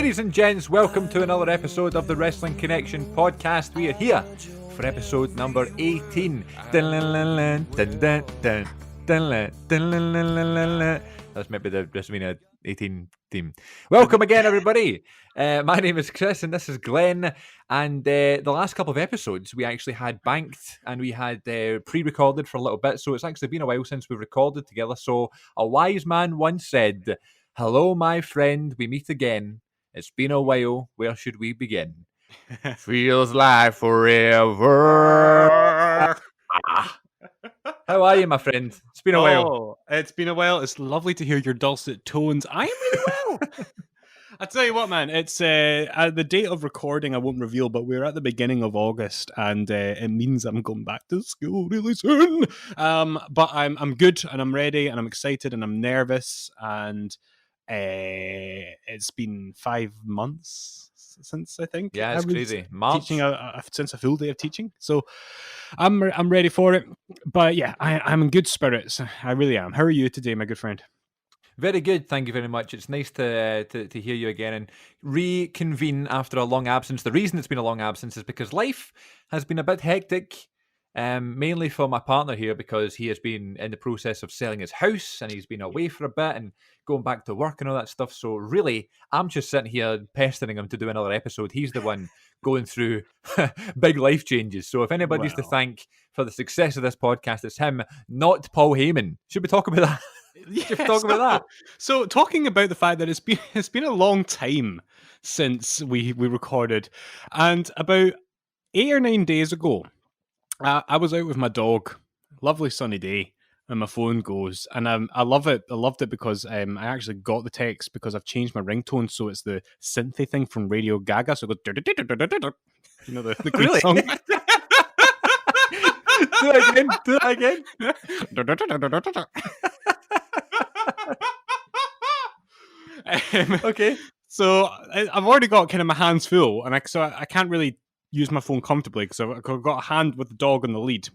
Ladies and gents, welcome to another episode of the Wrestling Connection podcast. We are here for episode number 18. That's maybe the WrestleMania 18 theme. Welcome again, everybody. My name is Chris and this is Glenn. And the last couple of episodes we actually had banked and we had pre-recorded for a little bit. So it's actually been a while since we've recorded together. So a wise man once said, "Hello, my friend, we meet again. It's been a while. Where should we begin?" Feels like forever. How are you, my friend? It's been a while. It's been a while. It's lovely to hear your dulcet tones. I am really well. I tell you what, man. It's at the date of recording, I won't reveal, but we're at the beginning of August, and it means I'm going back to school really soon. But I'm good, and I'm ready, and I'm excited, and I'm nervous, and it's been 5 months since I think. Yeah, it's crazy. Teaching since a full day of teaching, so I'm ready for it. But yeah, I'm in good spirits. I really am. How are you today, my good friend? Very good, thank you very much. It's nice to hear you again and reconvene after a long absence. The reason it's been a long absence is because life has been a bit hectic. Mainly for my partner here because he has been in the process of selling his house and he's been away for a bit and going back to work and all that stuff. So really, I'm just sitting here pestering him to do another episode. He's the one going through big life changes. So if anybody's to thank for the success of this podcast, it's him, not Paul Heyman. Should we talk about that? Yes, that. So talking about the fact that it's been a long time since we recorded, and about 8 or 9 days ago, I was out with my dog, lovely sunny day, and my phone goes, and I love it. I loved it because I actually got the text because I've changed my ringtone, so it's the synthy thing from Radio Gaga. So it goes, you know, the Queen Really? song. Do that again. Okay. So I've already got kind of my hands full, and I can't really use my phone comfortably because I've got a hand with the dog on the lead.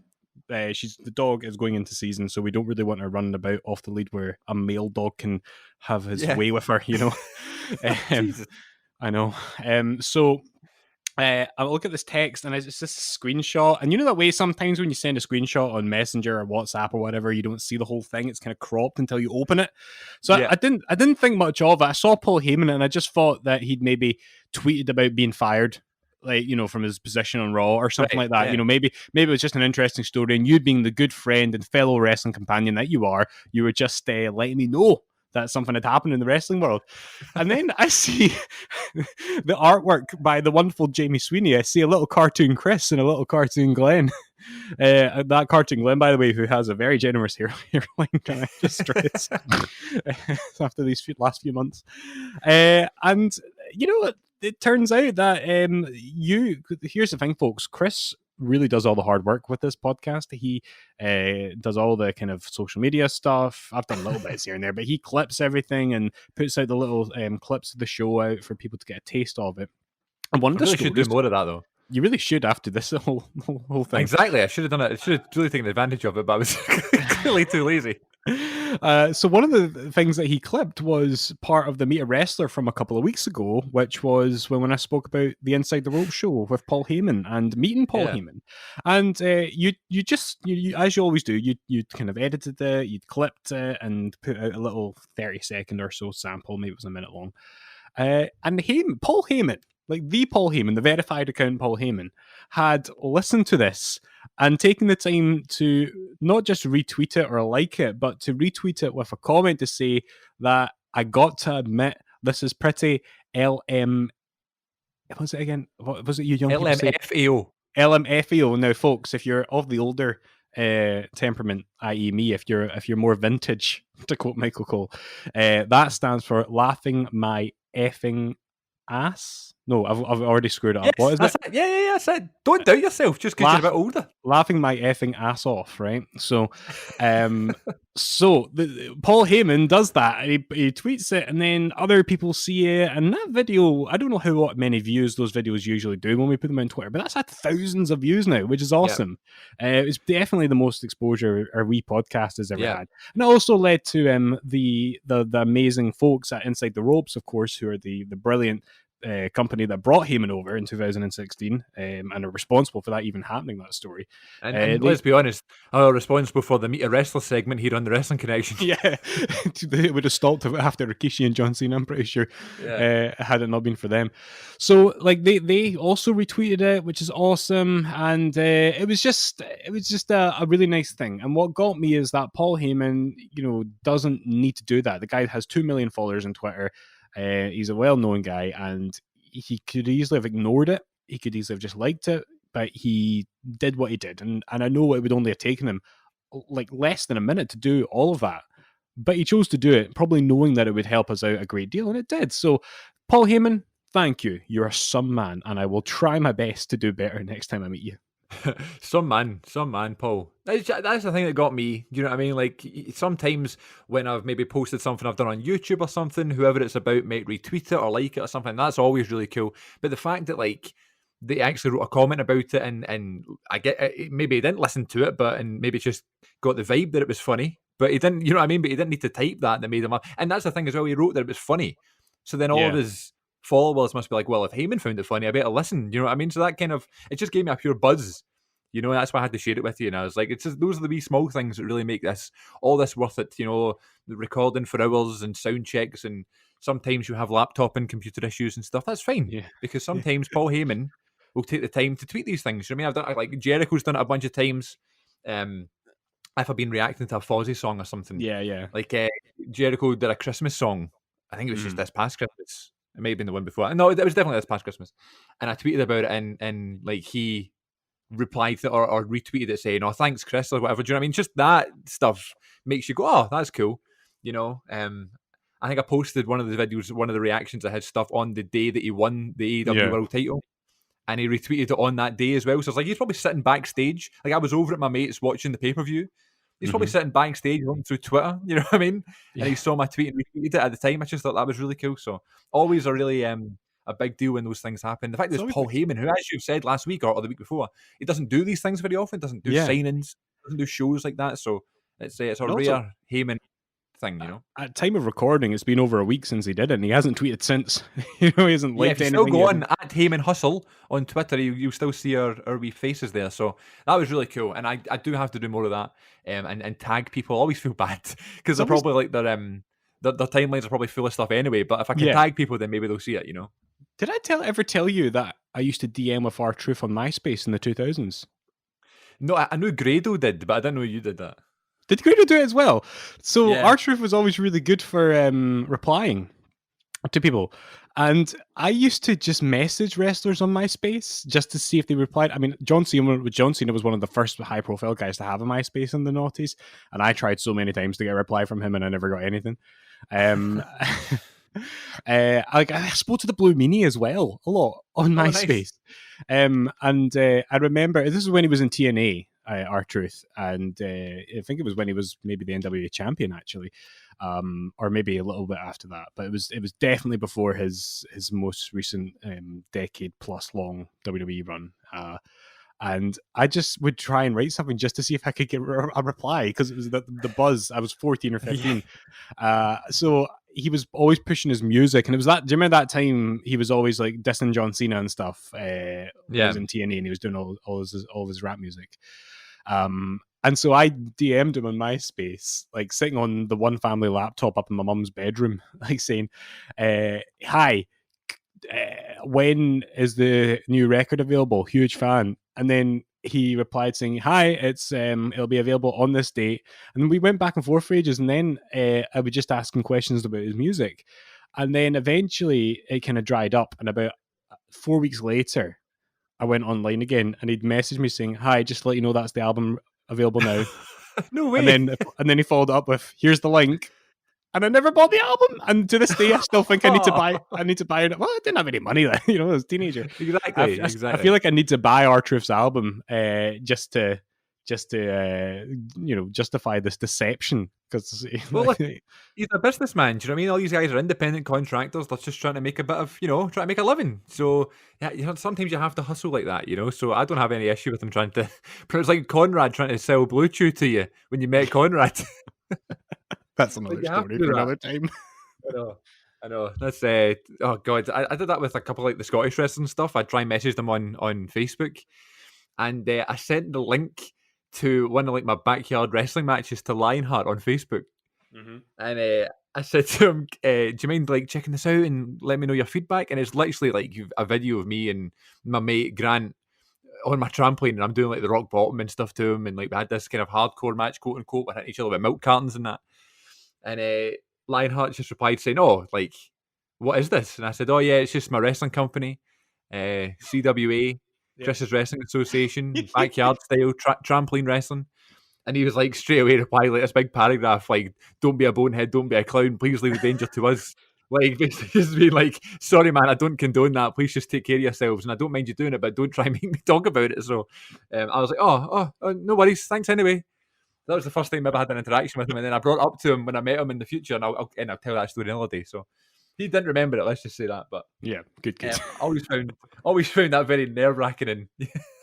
The dog is going into season, so we don't really want her running about off the lead where a male dog can have his way with her, you know. I know. So I look at this text and it's just a screenshot, and you know that way sometimes when you send a screenshot on Messenger or WhatsApp or whatever, you don't see the whole thing; it's kind of cropped until you open it. So I didn't think much of it. I saw Paul Heyman and I just thought that he'd maybe tweeted about being fired, like, you know, from his position on Raw or something like that. Yeah. You know, maybe it was just an interesting story, and you being the good friend and fellow wrestling companion that you are, you were just letting me know that something had happened in the wrestling world. And then I see the artwork by the wonderful Jamie Sweeney. I see a little cartoon Chris and a little cartoon Glenn. That cartoon Glenn, by the way, who has a very generous hairline, can I just stress, after these last few months. And you know what? It turns out that here's the thing, folks. Chris really does all the hard work with this podcast. He does all the kind of social media stuff. I've done little bits here and there, but he clips everything and puts out the little clips of the show out for people to get a taste of it. And one of the really should do more of that, though. You really should after this whole thing. Exactly. I should have done it. I should have really taken advantage of it, but I was clearly too lazy. So one of the things that he clipped was part of the Meet a Wrestler from a couple of weeks ago, which was when I spoke about the Inside the Rope show with Paul Heyman and meeting Paul Heyman. And you as you always do, you kind of edited it, you'd clipped it and put out a little 30-second or so sample, maybe it was a minute long. And Paul Heyman, like the Paul Heyman, the verified account Paul Heyman, had listened to this and taken the time to not just retweet it or like it, but to retweet it with a comment to say that I got to admit this is pretty LM. What was it again? What was it, you young LMFAO. LMFAO. Now, folks, if you're of the older temperament, i.e. me, if you're more vintage, to quote Michael Cole, that stands for laughing my effing ass. No, I've already screwed it up. Yes, what is it? Yeah, that's it. Don't doubt yourself just because you're a bit older. Laughing my effing ass off, right? So, Paul Heyman does that. He tweets it, and then other people see it. And that video, I don't know how many views those videos usually do when we put them on Twitter, but that's had thousands of views now, which is awesome. Yep. It's definitely the most exposure our wee podcast has ever had. And it also led to the amazing folks at Inside the Ropes, of course, who are the brilliant company that brought Heyman over in 2016 and are responsible for that even happening, that story. And They let's be honest, are responsible for the Meet a Wrestler segment here on the Wrestling Connection. Yeah, it would have stopped after Rikishi and John Cena. I'm pretty sure, Yeah. had it not been for them. So, like, they also retweeted it, which is awesome, and it was just a really nice thing. And what got me is that Paul Heyman, doesn't need to do that. The guy has 2 million followers on Twitter. He's a well-known guy, and he could easily have ignored it. He could easily have just liked it, but he did what he did, and I know it would only have taken him like less than a minute to do all of that. But he chose to do it, probably knowing that it would help us out a great deal, and it did. So, Paul Heyman, thank you. You're some man, and I will try my best to do better next time I meet you. Some man, Paul. That's the thing that got me. You know what I mean? Like, sometimes when I've maybe posted something I've done on YouTube or something, whoever it's about might retweet it or like it or something. That's always really cool. But the fact that, like, they actually wrote a comment about it, and I get it, maybe he didn't listen to it, and maybe just got the vibe that it was funny. But he didn't, you know what I mean? But he didn't need to type that made him up. And that's the thing as well. He wrote that it was funny. So then all of Yeah. his followers must be like, well, if Heyman found it funny, I better listen. You know what I mean? So that kind of, it just gave me a pure buzz. You know, that's why I had to share it with you. And I was like, it's just, those are the wee small things that really make all this worth it. You know, the recording for hours and sound checks, and sometimes you have laptop and computer issues and stuff. That's fine. Yeah. Because sometimes Paul Heyman will take the time to tweet these things. You know what I mean? I've done, like, Jericho's done it a bunch of times. If I've been reacting to a Fozzy song or something. Yeah. Like, Jericho did a Christmas song. I think it was just this past Christmas. It may have been the one before. No, it was definitely this past Christmas. And I tweeted about it, and like, he replied to it or retweeted it saying, "Oh, thanks, Chris," or whatever. Do you know what I mean? Just that stuff makes you go, "Oh, that's cool." You know, I think I posted one of the videos, one of the reactions I had stuff on the day that he won the AEW World Title, and he retweeted it on that day as well. So it's like, he's probably sitting backstage. Like, I was over at my mate's watching the pay-per-view. He's probably sitting backstage running through Twitter, you know what I mean? Yeah. And he saw my tweet and retweeted it at the time. I just thought that was really cool. So always a really a big deal when those things happen. The fact that there's Paul Heyman, who, as you've said last week or the week before, he doesn't do these things very often, doesn't do signings, doesn't do shows like that. So it's a rare Heyman thing, you know. At time of recording, it's been over a week since he did it, and he hasn't tweeted since. He hasn't liked anything. If you still go on at Heyman Hustle on Twitter, you'll still see our wee faces there. So that was really cool, and I do have to do more of that, and tag people. I always feel bad because they're probably like their timelines are probably full of stuff anyway. But if I can tag people, then maybe they'll see it, you know. Did I ever tell you that I used to DM with R-Truth on MySpace in the 2000s? No, I knew Grado did, but I didn't know you did that. Did Grado do it as well? So R-Truth was always really good for replying to people. And I used to just message wrestlers on MySpace just to see if they replied. I mean, John Cena was one of the first high-profile guys to have a MySpace in the noughties, and I tried so many times to get a reply from him, and I never got anything. I spoke to the Blue Meanie as well a lot on MySpace. Nice. I remember this is when he was in TNA, R-Truth, and I think it was when he was maybe the NWA champion, actually, or maybe a little bit after that. But it was definitely before his most recent decade plus long WWE run. And I just would try and write something just to see if I could get a reply, because it was the buzz. I was 14 or 15. So he was always pushing his music, and it was that. Do you remember that time he was always like dissing John Cena and stuff? He was in TNA and he was doing all of his rap music. And so I DM'd him on MySpace, like sitting on the One Family laptop up in my mum's bedroom, like saying, "Hi, when is the new record available? Huge fan." And then he replied saying, "Hi, it's it'll be available on this date." And we went back and forth for ages, and then I would just ask him questions about his music, and then eventually it kind of dried up. And about 4 weeks later, I went online again, and he'd messaged me saying, "Hi, just to let you know that's the album available now." No way. And then he followed up with, "Here's the link." And I never bought the album, and to this day, I still think I need to buy. I need to buy it. Well, I didn't have any money then, I was a teenager. Exactly. I feel like I need to buy R-Truth's album just to justify this deception. Because look, he's a businessman. Do you know what I mean? All these guys are independent contractors. They're just trying to make a bit of, trying to make a living. So yeah, sometimes you have to hustle like that, So I don't have any issue with him trying to. It's like Conrad trying to sell Blue Chew to you when you met Conrad. That's another story for another time. I know that's oh god, I did that with a couple like the Scottish wrestling stuff. I try and message them on Facebook, and I sent the link to one of like my backyard wrestling matches to Lionheart on Facebook, Mm-hmm. and I said to him, "Do you mind like checking this out and let me know your feedback?" And it's literally like a video of me and my mate Grant on my trampoline, and I'm doing like the rock bottom and stuff to him, and like we had this kind of hardcore match, quote unquote, we hitting each other with milk cartons and that. And Lionheart just replied saying, "Oh, like, what is this?" And I said, "Oh yeah, it's just my wrestling company, CWA, Yeah. Chris's Wrestling Association, backyard style trampoline wrestling." And he was like straight away replying like this big paragraph, like, "Don't be a bonehead, don't be a clown, please leave the danger to us." Like basically just being like, "Sorry man, I don't condone that. Please just take care of yourselves, and I don't mind you doing it, but don't try and make me talk about it." So I was like, "Oh, no worries, thanks anyway." That was the first time I ever had an interaction with him, and then I brought it up to him when I met him in the future, and I'll tell that story another day. So he didn't remember it. Let's just say that. But Yeah, good. always found that very nerve wracking, and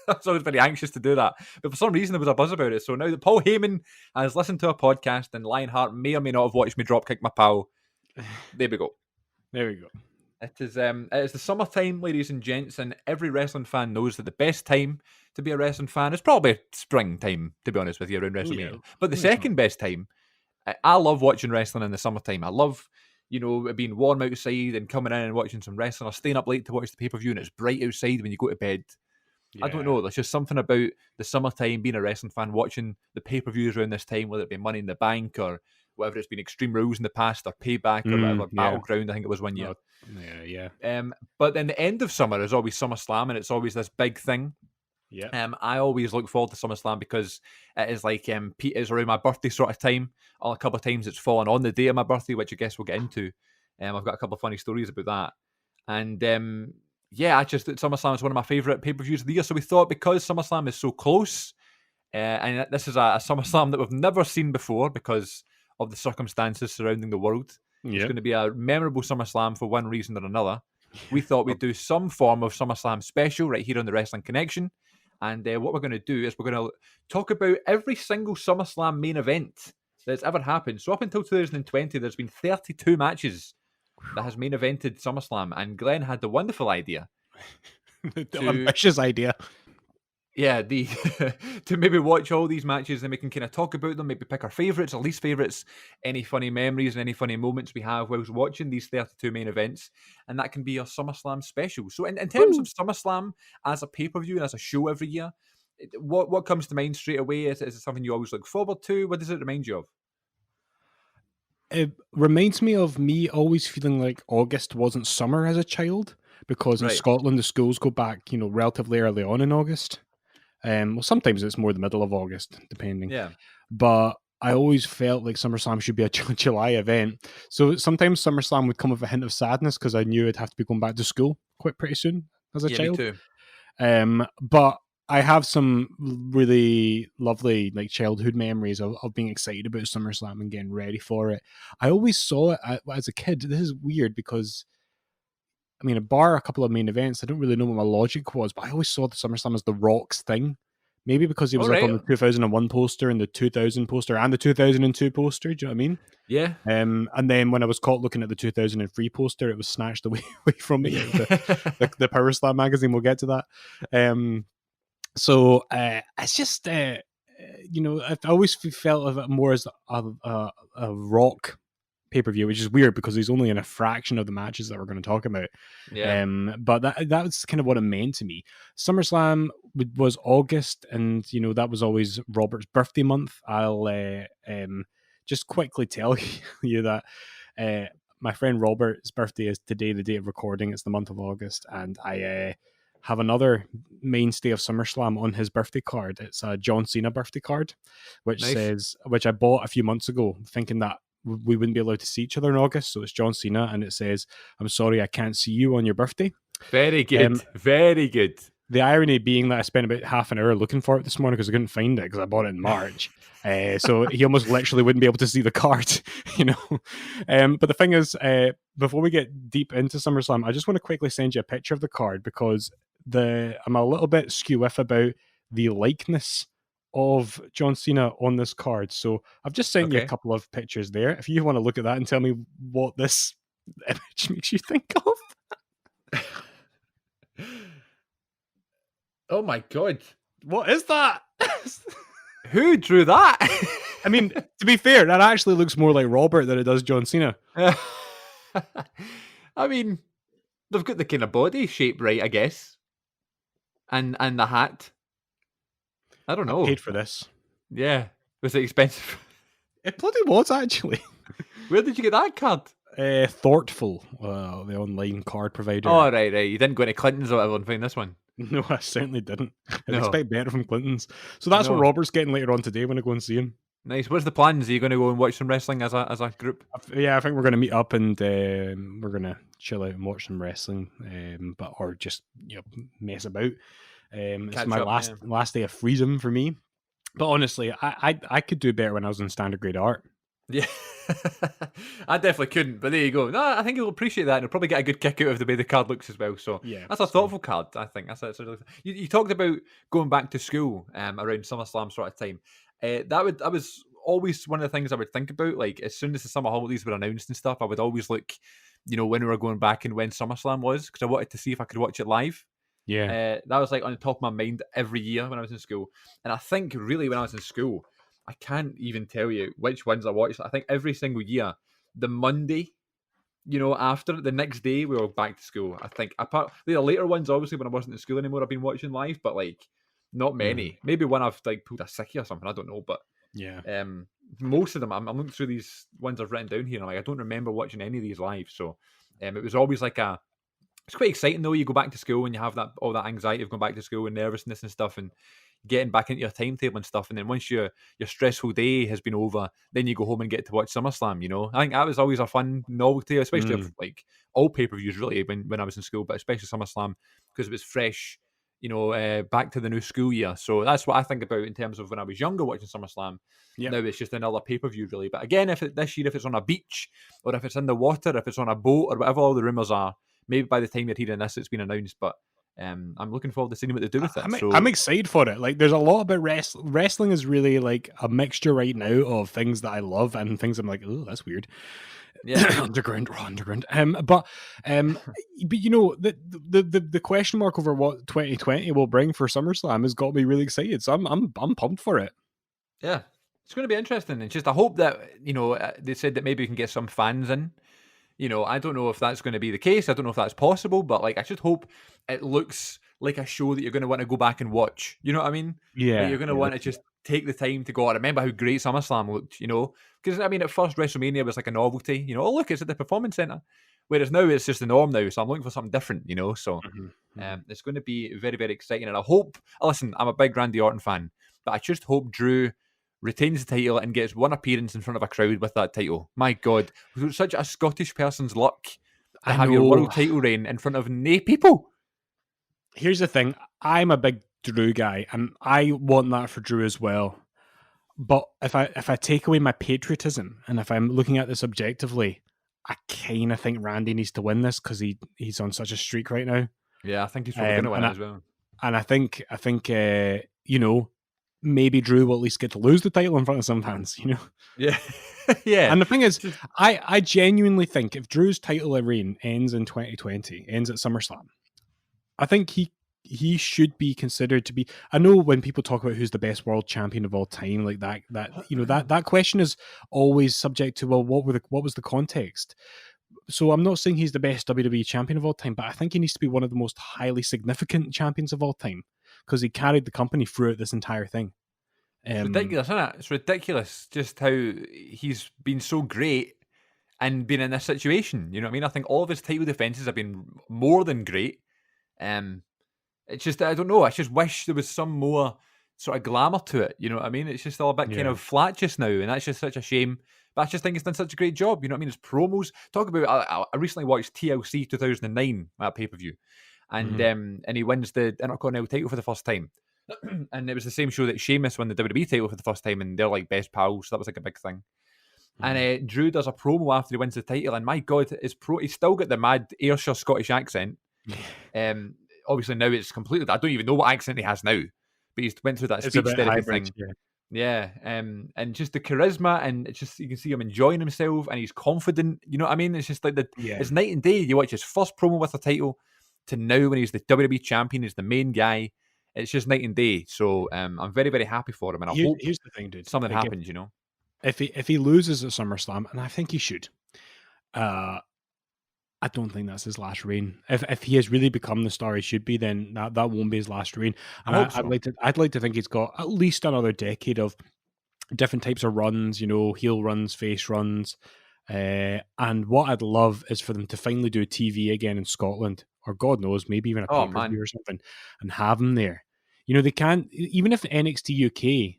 I was always very anxious to do that. But for some reason, there was a buzz about it. So now that Paul Heyman has listened to a podcast, and Lionheart may or may not have watched me drop kick my pal, there we go. There we go. It is the summertime, ladies and gents, and every wrestling fan knows that the best time to be a wrestling fan is probably springtime, to be honest with you, around WrestleMania. Yeah. But the That's second best time, I love watching wrestling in the summertime. I love, it being warm outside and coming in and watching some wrestling, or staying up late to watch the pay-per-view and it's bright outside when you go to bed. I don't Yeah. know. There's just something about the summertime, being a wrestling fan, watching the pay-per-views around this time, whether it be Money in the Bank or whatever it's been, Extreme Rules in the past or Payback or whatever, Yeah. Battleground, I think it was one year. Yeah. But then the end of summer is always SummerSlam, and it's always this big thing. Yeah. I always look forward to SummerSlam because it is like it's around my birthday sort of time. A couple of times it's fallen on the day of my birthday, which I guess we'll get into. I've got a couple of funny stories about that. And I just think SummerSlam is one of my favourite pay-per-views of the year. So we thought because SummerSlam is so close, and this is a SummerSlam that we've never seen before because of the circumstances surrounding the world. It's going to be a memorable SummerSlam for one reason or another. We thought we'd do some form of SummerSlam special right here on the Wrestling Connection. And what we're going to do is we're going to talk about every single SummerSlam main event that's ever happened. So up until 2020, there's been 32 matches that has main evented SummerSlam. And Glenn had the wonderful idea. The ambitious idea. Yeah, to maybe watch all these matches and we can kind of talk about them, maybe pick our favourites or least favourites, any funny memories and any funny moments we have whilst watching these 32 main events, and that can be our SummerSlam special. So in terms of SummerSlam as a pay-per-view and as a show every year, what comes to mind straight away? Is it something you always look forward to? What does it remind you of? It reminds me of me always feeling like August wasn't summer as a child, because in Scotland the schools go back, relatively early on in August. Well, sometimes it's more the middle of August, depending. Yeah. But I always felt like SummerSlam should be a July event. So sometimes SummerSlam would come with a hint of sadness because I knew I'd have to be going back to school quite pretty soon as a child. Me too. But I have some really lovely childhood memories of being excited about SummerSlam and getting ready for it. I always saw it as a kid. This is weird because bar a couple of main events, I don't really know what my logic was, but I always saw the SummerSlam as The Rock's thing. Maybe because he was on the 2001 poster and the 2000 poster and the 2002 poster. Do you know what I mean? Yeah. And then when I was caught looking at the 2003 poster, it was snatched away from me. the Power Slam magazine. We'll get to that. So it's just, I always felt of it more as a Rock pay-per-view, which is weird because he's only in a fraction of the matches that we're going to talk about. Yeah. But that was kind of what it meant to me. SummerSlam was August, and that was always Robert's birthday month. I'll just quickly tell you that my friend Robert's birthday is today, the day of recording. It's the month of August, and I have another mainstay of SummerSlam on his birthday card. It's a John Cena birthday card, which which I bought a few months ago, thinking that we wouldn't be allowed to see each other in August. So it's John Cena, and it says, "I'm sorry, I can't see you on your birthday." Very good. Very good. The irony being that I spent about half an hour looking for it this morning because I couldn't find it because I bought it in March. So he almost literally wouldn't be able to see the card, But the thing is, before we get deep into SummerSlam, I just want to quickly send you a picture of the card because I'm a little bit skew-iff about the likeness of John Cena on this card. So I've just sent you a couple of pictures there. If you want to look at that and tell me what this image makes you think of? Oh my god. What is that? Who drew that? I mean, to be fair, that actually looks more like Robert than it does John Cena. I mean, they've got the kind of body shape right, I guess. And the hat. I don't know. Paid for this. Yeah. Was it expensive? It bloody was, actually. Where did you get that card? Thoughtful, the online card provider. Oh, right. You didn't go to Clinton's or whatever and find this one. No, I certainly didn't. I'd No. expect better from Clinton's. So that's what Robert's getting later on today when I go and see him. Nice. What's the plans? Are you going to go and watch some wrestling as a group? Yeah, I think we're going to meet up and we're going to chill out and watch some wrestling, or just mess about. It's my last day of freedom for me. But honestly, I could do better when I was in standard grade art. Yeah, I definitely couldn't. But there you go. No, I think he'll appreciate that, and he'll probably get a good kick out of the way the card looks as well. So yeah, that's a thoughtful card. I think that's really. You talked about going back to school around SummerSlam sort of time. That was always one of the things I would think about. Like as soon as the summer holidays were announced and stuff, I would always look, when we were going back and when SummerSlam was, because I wanted to see if I could watch it live. Yeah, that was like on the top of my mind every year when I was in school. And I think really when I was in school, I can't even tell you which ones I watched. I think every single year, the Monday, after the next day, we were back to school. I think apart the later ones, obviously when I wasn't in school anymore, I've been watching live, but like not many. Maybe when I've like pulled a sickie or something, I don't know. But yeah, most of them, I'm looking through these ones I've written down here, and I'm like, I don't remember watching any of these live. So it was always like it's quite exciting though. You go back to school and you have all that anxiety of going back to school and nervousness and stuff, and getting back into your timetable and stuff. And then once your stressful day has been over, then you go home and get to watch SummerSlam. I think that was always a fun novelty, especially of, like all pay-per-views really when I was in school, but especially SummerSlam because it was fresh. Back to the new school year. So that's what I think about in terms of when I was younger watching SummerSlam. Yep. Now it's just another pay-per-view really. But again, this year, if it's on a beach or if it's in the water, if it's on a boat or whatever all the rumours are, maybe by the time you're hearing this, it's been announced. But I'm looking forward to seeing what they do with it. I'm excited for it. Like, there's a lot about wrestling. Wrestling is really like a mixture right now of things that I love and things I'm like, oh, that's weird. Yeah, underground. But the question mark over what 2020 will bring for SummerSlam has got me really excited. So I'm pumped for it. Yeah, it's going to be interesting. And just I hope that they said that maybe we can get some fans in. I don't know if that's going to be the case. I don't know if that's possible, but like I just hope it looks like a show that you're going to want to go back and watch. You know what I mean? Yeah. Like you're going to want to just take the time to go. I remember how great SummerSlam looked. Because I mean, at first WrestleMania was like a novelty. Oh look, it's at the Performance Center. Whereas now it's just the norm now. So I'm looking for something different. So it's going to be very, very exciting. And I hope. Listen, I'm a big Randy Orton fan, but I just hope Drew retains the title and gets one appearance in front of a crowd with that title. My God, such a Scottish person's luck to have your world title reign in front of nae people. Here's the thing. I'm a big Drew guy, and I want that for Drew as well. But if I take away my patriotism, and if I'm looking at this objectively, I kind of think Randy needs to win this because he's on such a streak right now. Yeah, I think he's probably going to win as well. And I think maybe Drew will at least get to lose the title in front of some fans, Yeah. Yeah. And the thing is, I genuinely think if Drew's title reign ends in 2020, ends at SummerSlam, I think he should be considered to be. I know when people talk about who's the best world champion of all time, like that question is always subject to, well, what was the context? So I'm not saying he's the best WWE champion of all time, but I think he needs to be one of the most highly significant champions of all time because he carried the company throughout this entire thing. It's ridiculous, isn't it? It's ridiculous just how he's been so great and been in this situation. You know what I mean? I think all of his title defenses have been more than great. It's just, I don't know. I just wish there was some more sort of glamour to it. You know what I mean? It's just all a bit kind of flat just now, and that's just such a shame. But I just think he's done such a great job. You know what I mean? His promos. Talk about. I recently watched TLC 2009 at pay-per-view, and he wins the Intercontinental title for the first time. And it was the same show that Sheamus won the WWE title for the first time, and they're like best pals. So that was like a big thing. And Drew does a promo after he wins the title, and my God, he's still got the mad Ayrshire Scottish accent. Obviously now it's completely. I don't even know what accent he has now, but he's went through that speech therapy thing. Yeah, and just the charisma, and it's just you can see him enjoying himself, and he's confident. You know what I mean? It's just like Yeah. it's night and day. You watch his first promo with the title to now when he's the WWE champion, he's the main guy. It's just night and day. So I'm very very happy for him, and I hope Here's the thing, dude. something Like happens. You know? if he loses at SummerSlam, and I think he should, uh, I don't think that's his last reign. If he has really become the star he should be, then that won't be his last reign. I And hope I'd so. like to think he's got at least another decade of different types of runs, heel runs, face runs. And what I'd love is for them to finally do TV again in Scotland, or God knows, maybe even a Oh pay per view man, or something, and have him there. They can't, even if NXT UK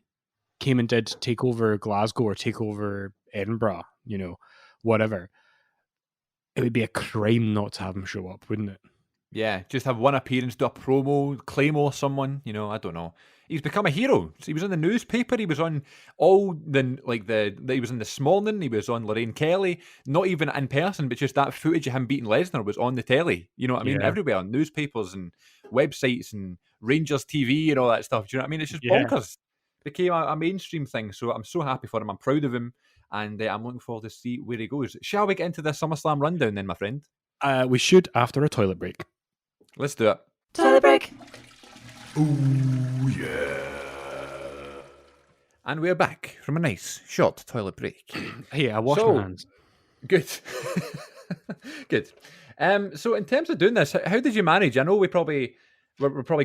came and did take over Glasgow or take over Edinburgh, whatever, it would be a crime not to have him show up, wouldn't it? yeah, just have one appearance, do a promo, Claymore someone. You know, I don't know. He's become a hero. He was in the newspaper. He was on all he was in This Morning. He was on Lorraine Kelly. Not even in person, but just that footage of him beating Lesnar was on the telly. You know what I mean? Yeah, Everywhere on newspapers and websites and Rangers TV and all that stuff. Do you know what I mean? It's just yeah. bonkers. Became a mainstream thing. So I'm so happy for him. I'm proud of him, and I'm looking forward to see where he goes. Shall we get into the SummerSlam rundown then, my friend? We should after a toilet break. Let's do it. Toilet break. Oh yeah. And we're back from a nice short toilet break. Hey, I wash So- my hands. Good. Good. So in terms of doing this, how did you manage? I know we're probably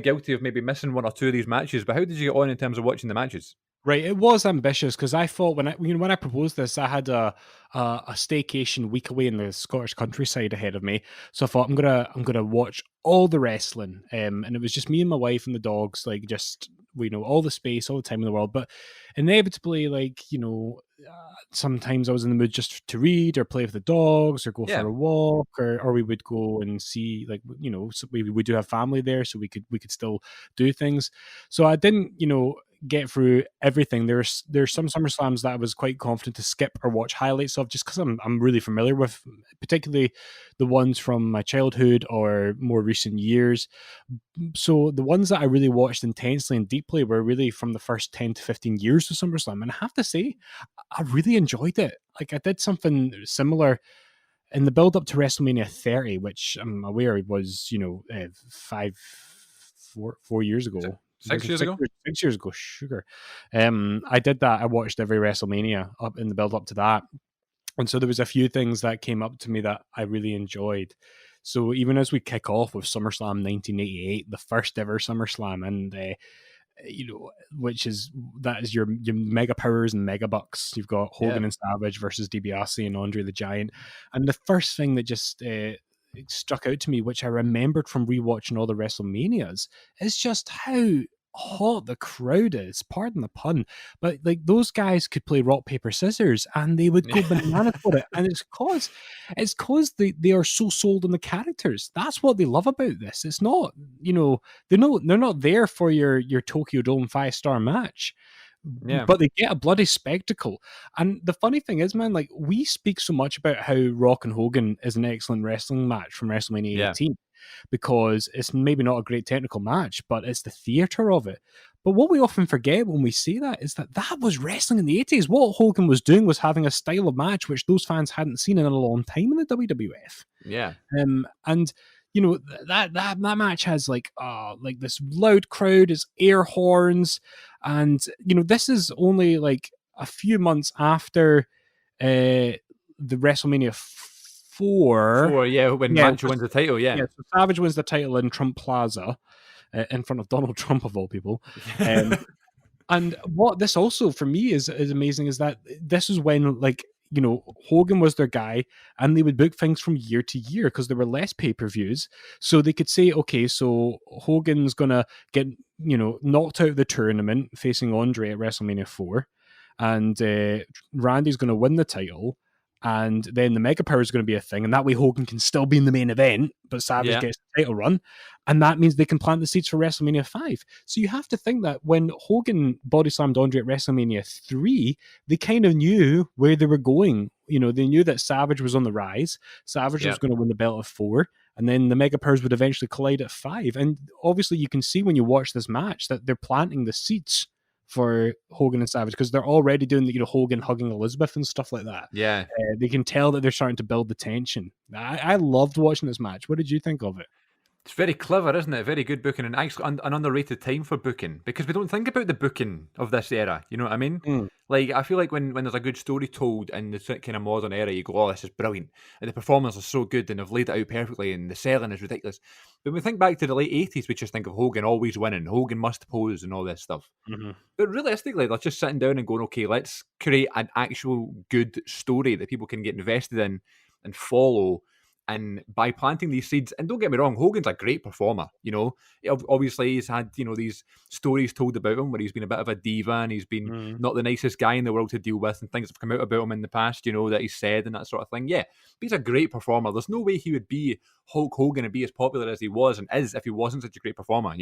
guilty of maybe missing one or two of these matches, but how did you get on in terms of watching the matches? Right, it was ambitious because I thought when I proposed this, I had a staycation week away in the Scottish countryside ahead of me. So I thought I'm gonna watch all the wrestling, and it was just me and my wife and the dogs, like just all the space, all the time in the world. But inevitably, sometimes I was in the mood just to read or play with the dogs or go Yeah. for a walk, or we would go and see so we do have family there, so we could still do things. So I didn't get through everything. There's some SummerSlams that I was quite confident to skip or watch highlights of just because I'm really familiar with, particularly the ones from my childhood or more recent years. So the ones that I really watched intensely and deeply were really from the first 10 to 15 years of SummerSlam. And I have to say, I really enjoyed it. Like I did something similar in the build up to WrestleMania 30, which I'm aware was, 4 years ago. 6 years ago? 6 years ago, sugar. I did that. I watched every WrestleMania up in the build up to that. And so there was a few things that came up to me that I really enjoyed. So even as we kick off with SummerSlam 1988, the first ever SummerSlam, and which is your mega powers and mega bucks. You've got Hogan and Savage versus DiBiase and Andre the Giant. And the first thing that just struck out to me, which I remembered from rewatching all the WrestleManias, is just how hot the crowd is. Pardon the pun, but like those guys could play rock paper scissors and they would go bananas for it. And it's cause they are so sold on the characters. That's what they love about this. It's not they're not there for your Tokyo Dome 5-star match. Yeah. But they get a bloody spectacle. And the funny thing is, man, like we speak so much about how Rock and Hogan is an excellent wrestling match from WrestleMania 18 because it's maybe not a great technical match, but it's the theater of it. But what we often forget when we say that is that was wrestling in the 80s. What Hogan was doing was having a style of match which those fans hadn't seen in a long time in the WWF. Yeah. And that match has like this loud crowd, is air horns, and this is only like a few months after the WrestleMania 4. When Mancho wins the title, So Savage wins the title in Trump Plaza in front of Donald Trump of all people. And what this also for me is amazing is that this is when Hogan was their guy, and they would book things from year to year because there were less pay-per-views. So they could say, okay, so Hogan's gonna get knocked out of the tournament facing Andre at WrestleMania 4, and Randy's gonna win the title, and then the Mega Power is going to be a thing, and that way Hogan can still be in the main event, but Savage gets the title run, and that means they can plant the seeds for WrestleMania 5. So you have to think that when Hogan body slammed Andre at WrestleMania 3, they kind of knew where they were going. They knew that Savage was on the rise. Savage was going to win the belt at 4, and then the Mega Powers would eventually collide at 5. And obviously you can see when you watch this match that they're planting the seeds for Hogan and Savage because they're already doing the Hogan hugging Elizabeth and stuff like that. Yeah. They can tell that they're starting to build the tension. I loved watching this match. What did you think of it? It's very clever, isn't it? Very good booking, and actually an underrated time for booking, because we don't think about the booking of this era. You know what I mean? Mm. Like, I feel like when there's a good story told in the kind of modern era, you go, "Oh, this is brilliant," and the performers are so good, and they've laid it out perfectly, and the selling is ridiculous. But when we think back to the late '80s, we just think of Hogan always winning, Hogan must pose, and all this stuff. Mm-hmm. But realistically, they're just sitting down and going, "Okay, let's create an actual good story that people can get invested in and follow." And by planting these seeds, and don't get me wrong, Hogan's a great performer. Obviously he's had these stories told about him where he's been a bit of a diva and he's been not the nicest guy in the world to deal with, and things have come out about him in the past, that he's said and that sort of thing. Yeah, but he's a great performer. There's no way he would be Hulk Hogan and be as popular as he was and is if he wasn't such a great performer.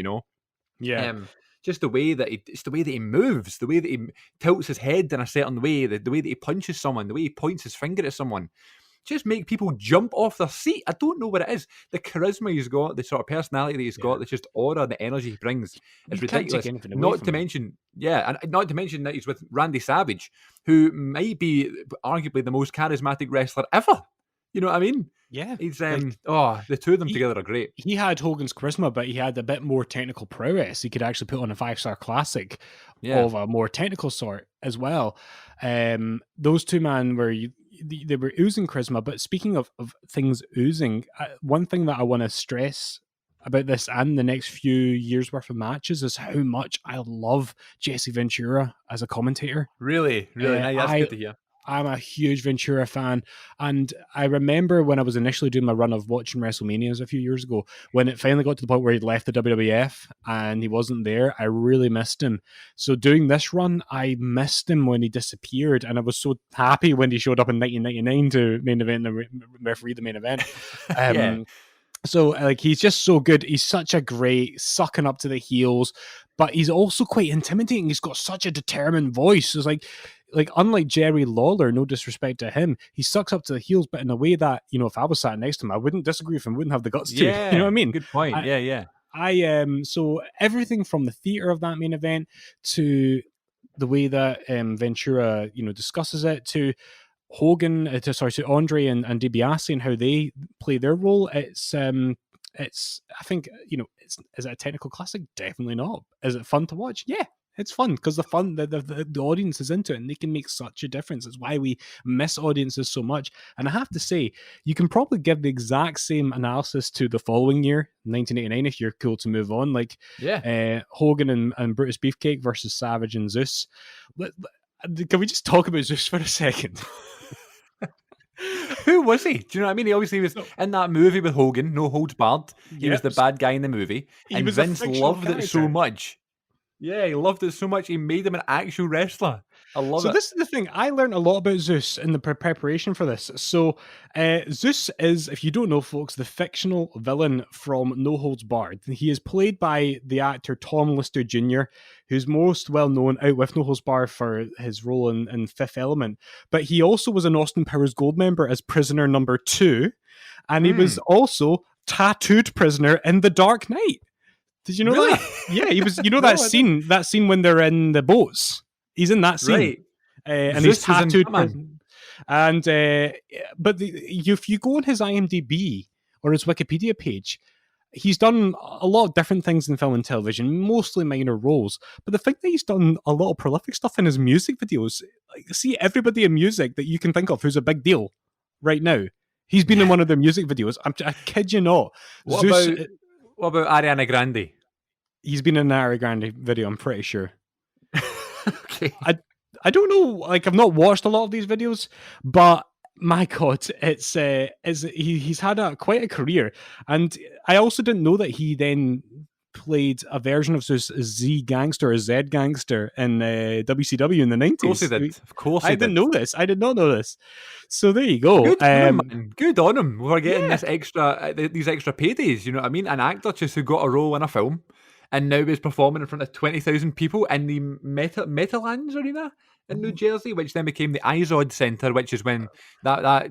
Yeah. Just the way that it's the way that he moves, the way that he tilts his head in a certain way, the way that he punches someone, the way he points his finger at someone. Just make people jump off their seat. I don't know what it is. The charisma he's got, the sort of personality that he's got, the just aura, the energy he brings is ridiculous. Not to mention that he's with Randy Savage, who might be arguably the most charismatic wrestler ever. You know what I mean? Yeah. He's the two of them together are great. He had Hogan's charisma, but he had a bit more technical prowess. He could actually put on a 5-star classic of a more technical sort as well. Those two men they were oozing charisma. But speaking of things oozing, one thing that I want to stress about this and the next few years worth of matches is how much I love Jesse Ventura as a commentator. Really? That's good to hear. I'm a huge Ventura fan, and I remember when I was initially doing my run of watching WrestleManias a few years ago, when it finally got to the point where he'd left the WWF and he wasn't there, I really missed him. So doing this run, I missed him when he disappeared, and I was so happy when he showed up in 1999 to main event and referee the main event. So, like, he's just so good. He's such a great sucking up to the heels, but he's also quite intimidating. He's got such a determined voice. It's like unlike Jerry Lawler, no disrespect to him, he sucks up to the heels, but in a way that, if I was sat next to him, I wouldn't disagree with him, wouldn't have the guts to. Yeah, you know what I mean? Good point. Yeah. So everything from the theater of that main event to the way that Ventura, discusses it, to Hogan, to Andre and DiBiase and how they play their role. It's I think, is it a technical classic? Definitely not. Is it fun to watch? Yeah, it's fun because the audience is into it and they can make such a difference. It's why we miss audiences so much. And I have to say, you can probably give the exact same analysis to the following year, 1989, if you're cool to move on. Like, Hogan and Brutus Beefcake versus Savage and Zeus. Can we just talk about Zeus for a second? Who was he? Do you know what I mean? He obviously was in that movie with Hogan, No Holds Barred. He was the bad guy in the movie. And Vince loved it so much. Yeah, he loved it so much, he made him an actual wrestler. I love it. So this is the thing. I learned a lot about Zeus in the preparation for this. So Zeus is, if you don't know, folks, the fictional villain from No Holds Barred. He is played by the actor Tom Lister Jr., who's most well known out with No Holds Barred for his role in Fifth Element. But he also was an Austin Powers Gold member as prisoner number 2. And he was also tattooed prisoner in The Dark Knight. Did you know that? Yeah, he was. You know that scene when they're in the boats. He's in that scene, right? And he's tattooed. And but if you go on his IMDb or his Wikipedia page, he's done a lot of different things in film and television, mostly minor roles. But the thing that he's done a lot of prolific stuff in his music videos. Like, see, everybody in music that you can think of who's a big deal right now, he's been in one of their music videos. I kid you not. What about Ariana Grande? He's been in an Ariana Grande video, I'm pretty sure. Okay. I don't know, like, I've not watched a lot of these videos, but my God, he's had quite a career. And I also didn't know that he then played a version of Z Gangster or Z Gangster in WCW in the 90s. Of course he did. Of course he did. I didn't know this. I did not know this. So there you go. Good on him, man. Good on him. We're getting these extra paydays, you know what I mean? An actor just who got a role in a film and now he's performing in front of 20,000 people in the Meadowlands Arena in New Jersey, which then became the Izod Center, which is when that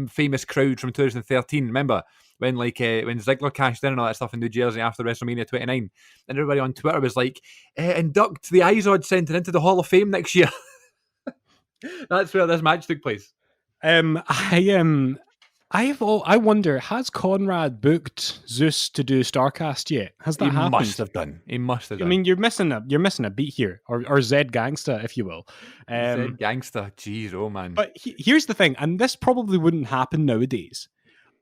famous crowd from 2013. Remember when when Ziggler cashed in and all that stuff in New Jersey after WrestleMania 29, and everybody on Twitter was like, "Induct the Izod Center into the Hall of Fame next year." That's where this match took place. I wonder, has Conrad booked Zeus to do Starcast yet? Has that happened? Must have done. He must have done. I mean, you're missing a beat here, or Zed Gangsta, if you will. Zed Gangsta, jeez, oh man. But here's the thing, and this probably wouldn't happen nowadays.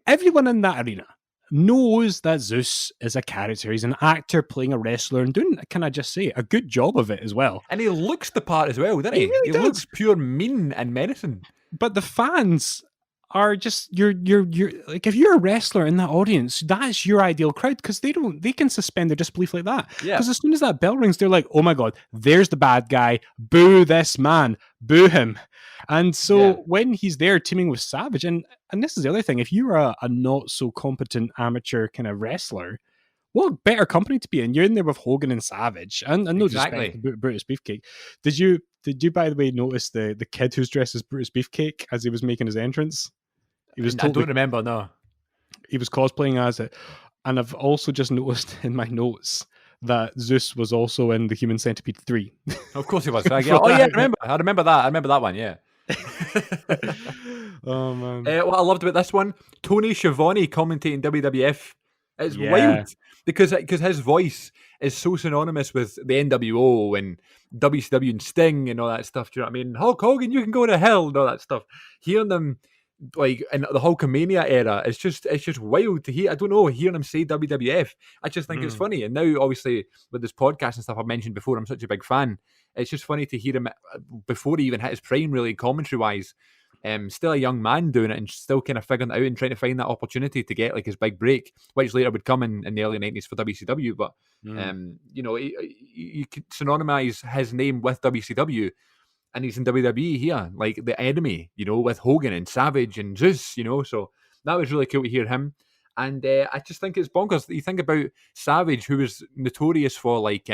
Everyone in that arena knows that Zeus is a character. He's an actor playing a wrestler and doing, can I just say, a good job of it as well. And he looks the part as well, doesn't he? He really does. Looks pure mean and menacing. But the fans are just you're like, if you're a wrestler in that audience, that's your ideal crowd, because they can suspend their disbelief like that. Yeah. Because as soon as that bell rings, they're like, oh my god, there's the bad guy. Boo this man. Boo him. And so when he's there teaming with Savage, and this is the other thing, if you're a not so competent amateur kind of wrestler, what better company to be in? You're in there with Hogan and Savage, and no disrespect to Brutus Beefcake. Did you by the way notice the kid who's dressed as Brutus Beefcake as he was making his entrance? He was I don't remember. No, he was cosplaying as it, and I've also just noticed in my notes that Zeus was also in the Human Centipede 3. Of course he was. I remember that. I remember that one. Yeah. Oh man! What I loved about this one, Tony Schiavone commentating WWF. It's wild because his voice is so synonymous with the NWO and WCW and Sting and all that stuff. Do you know what I mean? Hulk Hogan, you can go to hell and all that stuff. Hearing them like in the Hulkamania era, it's just wild to hear. I don't know, hearing him say WWF, I just think it's funny. And now, obviously, with this podcast and stuff I've mentioned before, I'm such a big fan. It's just funny to hear him before he even hit his prime, really, commentary wise. Still a young man doing it and still kind of figuring it out and trying to find that opportunity to get like his big break, which later would come in the early 90s for WCW. But you know, you could synonymize his name with WCW, and he's in WWE here, like the enemy, you know, with Hogan and Savage and Zeus, you know. So that was really cool to hear him. And I just think it's bonkers. You think about Savage, who was notorious for like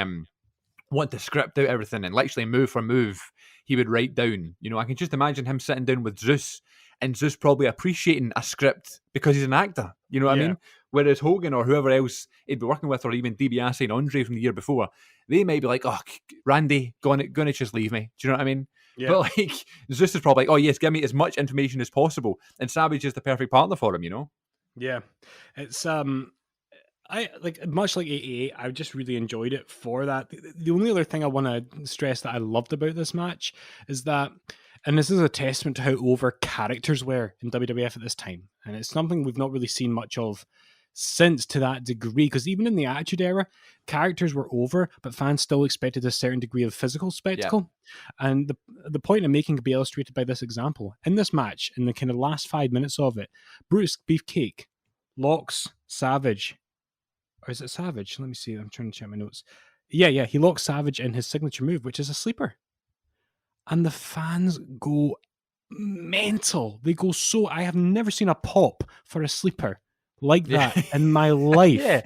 wanting to script out everything and literally move for move he would write down. You know, I can just imagine him sitting down with Zeus and Zeus probably appreciating a script because he's an actor. You know what I mean? Whereas Hogan or whoever else he'd be working with, or even DiBiase and Andre from the year before, they may be like, oh, Randy, gonna just leave me. Do you know what I mean? Yeah. But like Zeus is probably like, oh yes, give me as much information as possible. And Savage is the perfect partner for him, you know? Yeah. It's I like, much like 88, I just really enjoyed it for that. The only other thing I want to stress that I loved about this match is that, and this is a testament to how over characters were in WWF at this time, and it's something we've not really seen much of since to that degree, because even in the Attitude Era, characters were over, but fans still expected a certain degree of physical spectacle. Yeah. And the point I'm making can be illustrated by this example. In this match, in the kind of last 5 minutes of it, Brutus Beefcake locks Savage. Or is it Savage? Let me see. I'm trying to check my notes. Yeah. He locks Savage in his signature move, which is a sleeper. And the fans go mental. They go so... I have never seen a pop for a sleeper like that in my life. Yeah.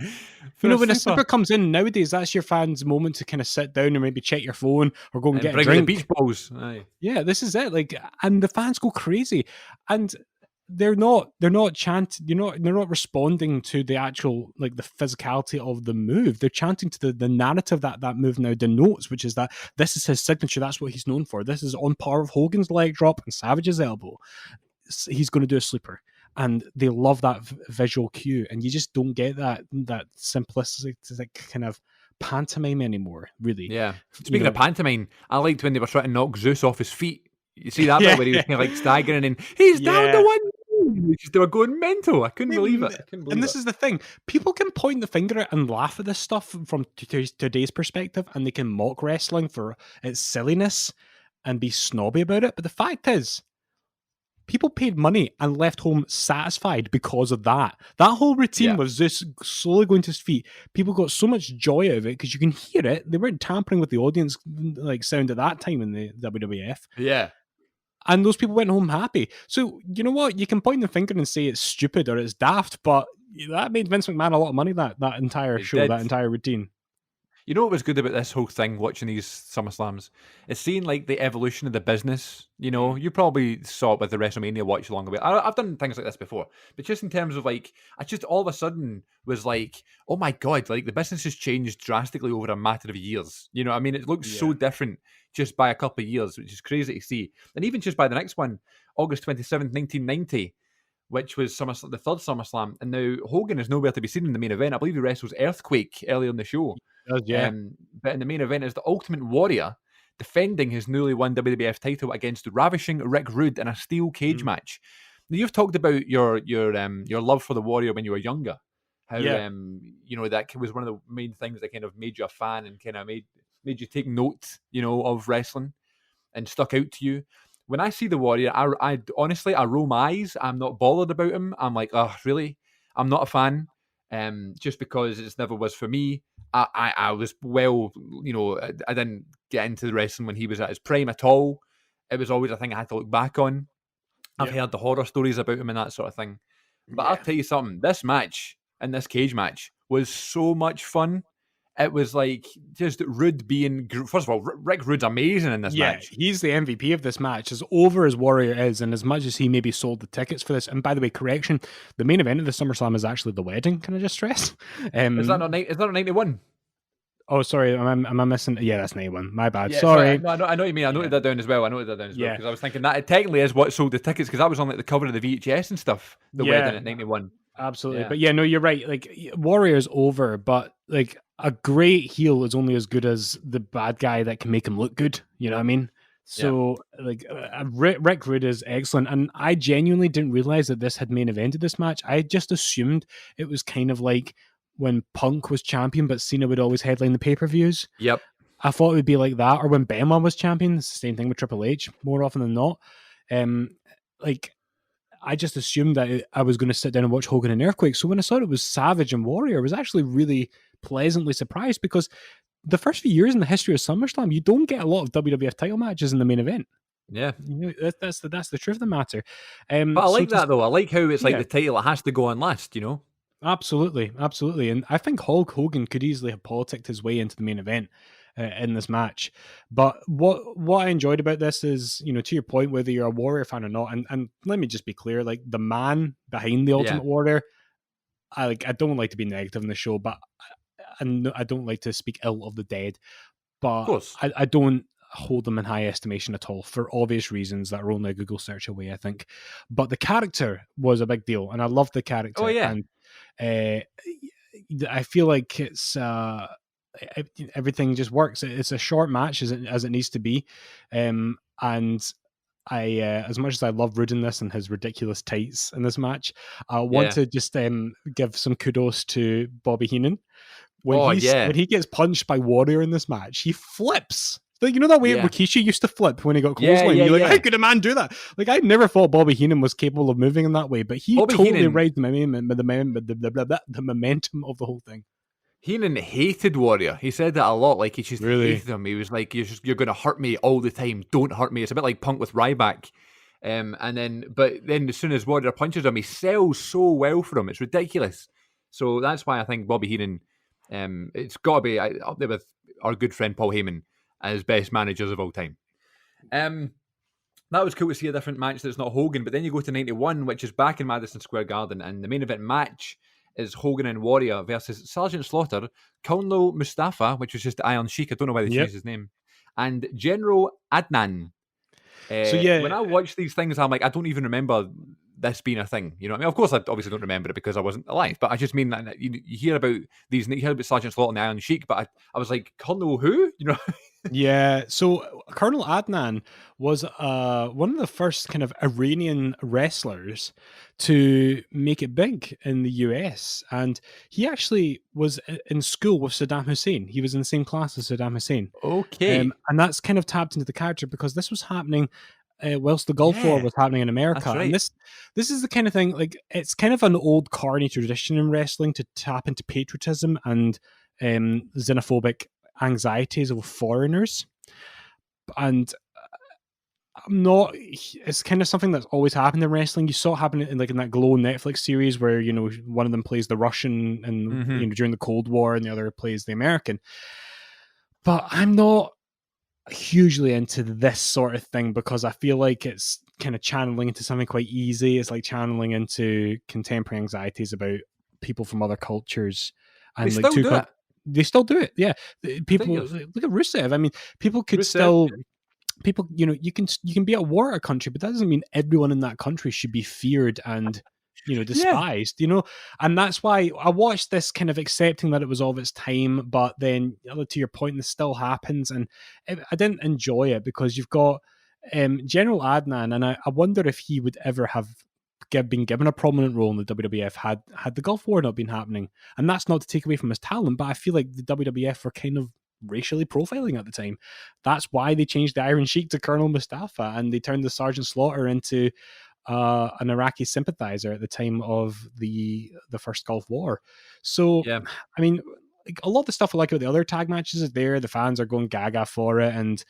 You know, when a sleeper comes in nowadays, that's your fans' moment to kind of sit down and maybe check your phone or go and get a drink. The beach balls. Aye. Yeah, this is it. Like, and the fans go crazy. And they're not chanting, they're not responding to the actual, like, the physicality of the move. They're chanting to the narrative that move now denotes, which is that this is his signature. That's what he's known for. This is on par with Hogan's leg drop and Savage's elbow. He's going to do a sleeper. And they love that visual cue. And you just don't get that simplistic kind of pantomime anymore, really. Yeah. Speaking of pantomime, I liked when they were trying to knock Zeus off his feet. You see that bit where he was kind of like staggering and he's down to one. They were going mental. I couldn't believe it. And this is the thing. People can point the finger and laugh at this stuff from today's perspective, and they can mock wrestling for its silliness and be snobby about it. But the fact is, people paid money and left home satisfied because of that. That whole routine was just slowly going to his feet. People got so much joy out of it because you can hear it. They weren't tampering with the audience like sound at that time in the WWF. Yeah. And those people went home happy. So, you know what? You can point the finger and say it's stupid or it's daft, but that made Vince McMahon a lot of money, that entire show, that entire routine. You know what was good about this whole thing, watching these SummerSlams? It's seeing like the evolution of the business. You know, Mm. you probably saw it with the WrestleMania watch along the way. I've done things like this before, but just in terms of like, I just all of a sudden was like, oh my god, like the business has changed drastically over a matter of years. You know, I mean, it looks so Yeah. different just by a couple of years, which is crazy to see. And even just by the next one, August 27th, 1990. Which was the third SummerSlam, and now Hogan is nowhere to be seen in the main event. I believe he wrestles Earthquake earlier in the show. Yeah. But in the main event is the Ultimate Warrior defending his newly won WWF title against ravishing Rick Rude in a steel cage Mm. match. Now, you've talked about your love for the Warrior when you were younger. How Yeah. you know, that was one of the main things that kind of made you a fan and kind of made you take note, you know, of wrestling and stuck out to you. When I see the Warrior, I honestly I roll my eyes. I'm not bothered about him. I'm like, oh, really? I'm not a fan. Just because it never was for me. I was well, you know, I didn't get into the wrestling when he was at his prime at all. It was always a thing I had to look back on. I've Yeah. heard the horror stories about him and that sort of thing. But I'll Yeah. tell you something. This match and this cage match was so much fun. It was like just Rude being first of all, Rick Rude's amazing in this Yeah, match. he's the MVP of this match. As over as Warrior is, and as much as he maybe sold the tickets for this, and by the way, correction, the main event of the SummerSlam is actually the wedding. Can I just stress? Is that not 91? Oh, sorry, am I missing? Yeah, that's 91. My bad. Yeah, sorry. Sorry. No, I know what you mean. I noted Yeah. that down as well. Yeah. Because I was thinking that it technically is what sold the tickets because that was on like the cover of the VHS and stuff. The wedding Yeah, at 91. absolutely. Yeah. But yeah, no, you're right. Like Warrior's over, but like a great heel is only as good as the bad guy that can make him look good. You know what I mean? So like Rick Rude is excellent, and I genuinely didn't realize that this had main evented this match. I just assumed it was kind of like when Punk was champion, but Cena would always headline the pay-per-views. Yep. I thought it would be like that, or when Benoit was champion. It's the same thing with Triple H, more often than not. Like I just assumed that I was going to sit down and watch Hogan and Earthquake. So when I saw it was Savage and Warrior, I was actually really pleasantly surprised because the first few years in the history of SummerSlam, you don't get a lot of WWF title matches in the main event. Yeah. You know, that's the truth of the matter. But I like that though. I like how it's like Yeah. the title it has to go on last, you know? Absolutely. And I think Hulk Hogan could easily have politicked his way into the main event in this match. But what I enjoyed about this is, you know, to your point, whether you're a Warrior fan or not, and let me just be clear, like the man behind the Ultimate Warrior, I don't like to be negative in the show, but I don't like to speak ill of the dead. But Of course. I don't hold them in high estimation at all for obvious reasons that are only a Google search away, I think. But the character was a big deal, and I loved the character. Oh, yeah. And I feel like it's everything just works. It's a short match as it needs to be, and I as much as I love Rude in this and his ridiculous tights in this match, I want to just give some kudos to Bobby Heenan when he gets punched by Warrior in this match. He flips. Like, you know that way Rikishi used to flip when he got clothesline? You're like, how could a man do that? Like, I never thought Bobby Heenan was capable of moving in that way, but he totally rides the momentum of the whole thing. Heenan hated Warrior. He said that a lot. Like, he just hated him. He was like, you're going to hurt me all the time. Don't hurt me. It's a bit like Punk with Ryback. But then as soon as Warrior punches him, he sells so well for him. It's ridiculous. So that's why I think Bobby Heenan, it's got to be up there with our good friend Paul Heyman as best managers of all time. That was cool to see a different match that's not Hogan, but then you go to 91, which is back in Madison Square Garden, and the main event match is Hogan and Warrior versus Sergeant Slaughter, Colonel Mustafa, which was just Iron Sheik, I don't know why they changed his name, and General Adnan. When I watch these things, I'm like, I don't even remember this being a thing. You know what I mean? Of course, I obviously don't remember it because I wasn't alive, but I just mean that you hear about Sergeant Slaughter and the Iron Sheik, but I was like, Colonel who? You know? Yeah, so Colonel Adnan was one of the first kind of Iranian wrestlers to make it big in the US, and he actually was in school with Saddam Hussein. He was in the same class as Saddam Hussein. Okay. And that's kind of tapped into the character because this was happening whilst the Gulf War was happening in America. Right. And this is the kind of thing, like, it's kind of an old carny tradition in wrestling to tap into patriotism and xenophobic anxieties of foreigners. And it's kind of something that's always happened in wrestling. You saw it happen in that Glow Netflix series where, you know, one of them plays the Russian and you know, during the Cold War and the other plays the American. But I'm not hugely into this sort of thing because I feel like it's kind of channeling into something quite easy. It's like channeling into contemporary anxieties about people from other cultures They and like still do it. they still do it. Yeah, people Ridiculous. look at Rusev. I mean, people could Rusev, still people, you can be at war at a country, but that doesn't mean everyone in that country should be feared and yeah. despised. And that's why I watched this kind of accepting that it was of its time, but then to your point, this still happens, and I didn't enjoy it because you've got General Adnan, and I wonder if he would ever have been given a prominent role in the WWF had the Gulf War not been happening. And that's not to take away from his talent, but I feel like the WWF were kind of racially profiling at the time. That's why they changed the Iron Sheik to Colonel Mustafa, and they turned the Sergeant Slaughter into an Iraqi sympathizer at the time of the first Gulf War. So, Yeah. I mean, like, a lot of the stuff I like about the other tag matches is there. The fans are going gaga for it, and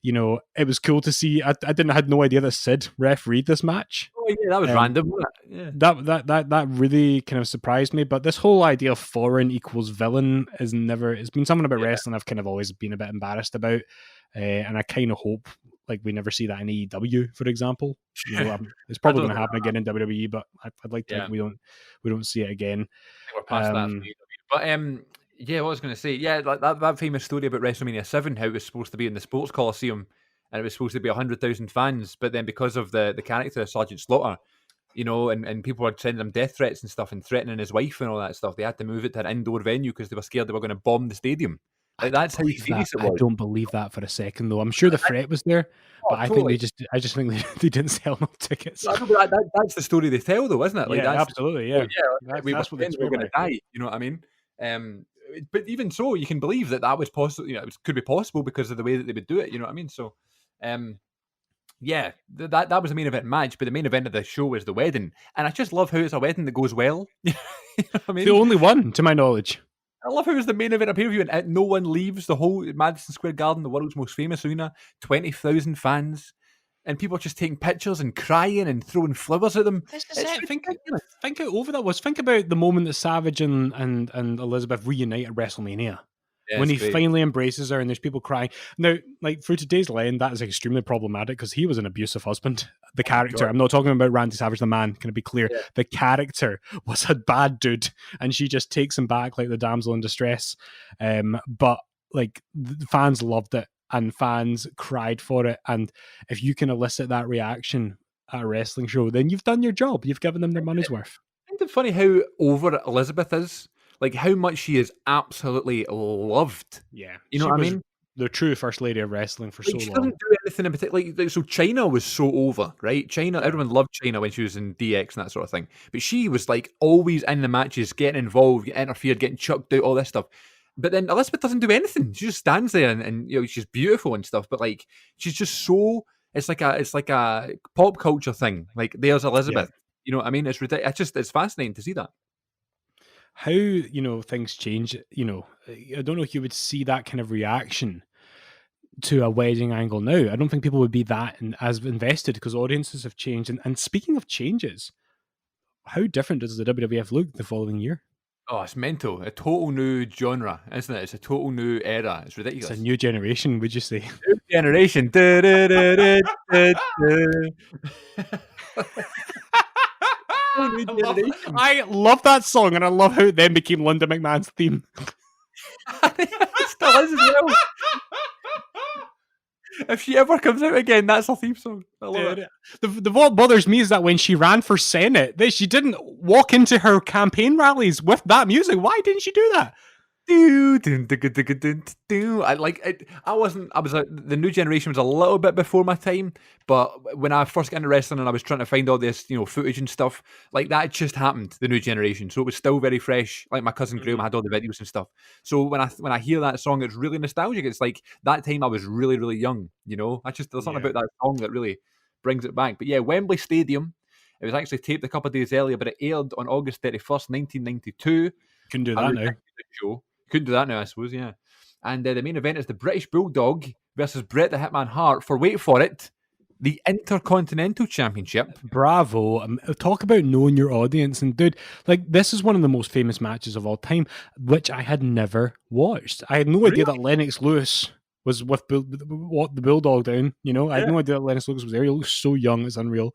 it was cool to see. I had no idea that Sid refereed this match. Oh yeah, that was random, wasn't it? Yeah. That really kind of surprised me. But this whole idea of foreign equals villain it's been something about wrestling I've kind of always been a bit embarrassed about, and I kind of hope like we never see that in AEW, for example. It's probably going to happen again in WWE, but I'd like to think we don't see it again. We're past that for AEW. But yeah, what I was going to say, yeah, like that famous story about WrestleMania 7, how it was supposed to be in the Sports Coliseum, and it was supposed to be 100,000 fans, but then because of the character of Sergeant Slaughter, and people were sending him death threats and stuff and threatening his wife and all that stuff, they had to move it to an indoor venue because they were scared they were going to bomb the stadium. Like, that's how serious it was. I don't believe that for a second, though. I'm sure the threat was there, but I think I just think they didn't sell no tickets. That's the story they tell, though, isn't it? Like, yeah, absolutely, yeah. That's what we were going to die. You know what I mean? But even so, you can believe that was possible. It could be possible because of the way that they would do it. You know what I mean? So, yeah, that was the main event match. But the main event of the show was the wedding, and I just love how it's a wedding that goes well. You know what I mean? The only one, to my knowledge. I love how it was the main event of pay-per-view and no one leaves the whole Madison Square Garden, the world's most famous arena, 20,000 fans, and people just taking pictures and crying and throwing flowers at them. Think it over that was. Think about the moment that Savage and Elizabeth reunite at WrestleMania. Yeah, when he great. finally embraces her and there's people crying. Now, like through today's lens, that is extremely problematic because he was an abusive husband. The character, I'm not talking about Randy Savage, the man, can it be clear? Yeah. The character was a bad dude and she just takes him back like the damsel in distress. But like the fans loved it and fans cried for it. And if you can elicit that reaction at a wrestling show, then you've done your job. You've given them their money's worth. Isn't it funny how over Elizabeth is? Like, how much she is absolutely loved. Yeah. You know what I mean? The true first lady of wrestling for so long. She doesn't do anything in particular. Like, so China was so over, right? Everyone loved China when she was in DX and that sort of thing. But she was like always in the matches, getting involved, getting interfered, getting chucked out, all this stuff. But then Elizabeth doesn't do anything. She just stands there and she's beautiful and stuff. But like, she's just so. It's like a pop culture thing. Like, there's Elizabeth. Yeah. You know what I mean? It's ridiculous. It's fascinating to see that. How things change. I don't know if you would see that kind of reaction to a wedding angle now. I don't think people would be that as invested because audiences have changed. And speaking of changes, how different does the WWF look the following year? Oh, it's mental. A total new genre, isn't it? It's a total new era. It's ridiculous. It's a new generation, would you say? New generation. I love that song, and I love how it then became Linda McMahon's theme. It still is as well. If she ever comes out again, that's her theme song. I love it. What bothers me is that when she ran for Senate, she didn't walk into her campaign rallies with that music. Why didn't she do that? The new generation was a little bit before my time, but when I first got into wrestling and I was trying to find all this, footage and stuff, like that just happened, the new generation. So it was still very fresh. Like my cousin Graham had all the videos and stuff. So when I hear that song, it's really nostalgic. It's like that time I was really, really young, there's something about that song that really brings it back. But yeah, Wembley Stadium, it was actually taped a couple of days earlier, but it aired on August 31st, 1992. Couldn't do that now. Show. Couldn't do that now, I suppose, yeah. And the main event is the British Bulldog versus Bret the Hitman Hart for, wait for it, the Intercontinental Championship. Bravo. Talk about knowing your audience. And dude, like, this is one of the most famous matches of all time, which I had never watched. I had no idea that Lennox Lewis was with the Bulldog down. You know, I had no idea that Lennox Lewis was there. He looks so young, it's unreal.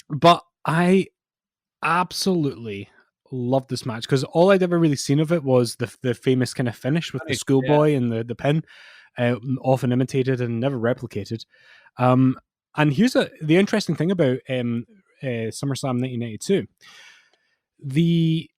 But I absolutely loved this match because all I'd ever really seen of it was the famous kind of finish with the schoolboy and the pin, often imitated and never replicated. And here's the interesting thing about SummerSlam 1992. The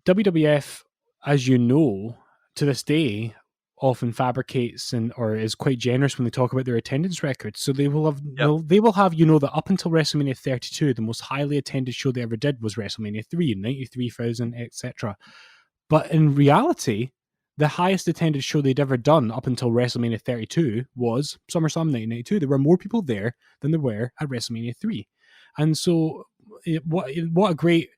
WWF, as you know, to this day, often fabricates or is quite generous when they talk about their attendance records. So they will have, they will have, that up until WrestleMania 32, the most highly attended show they ever did was WrestleMania 3, 93,000, etc. But in reality, the highest attended show they'd ever done up until WrestleMania 32 was SummerSlam 1992. There were more people there than there were at WrestleMania 3. And so what a great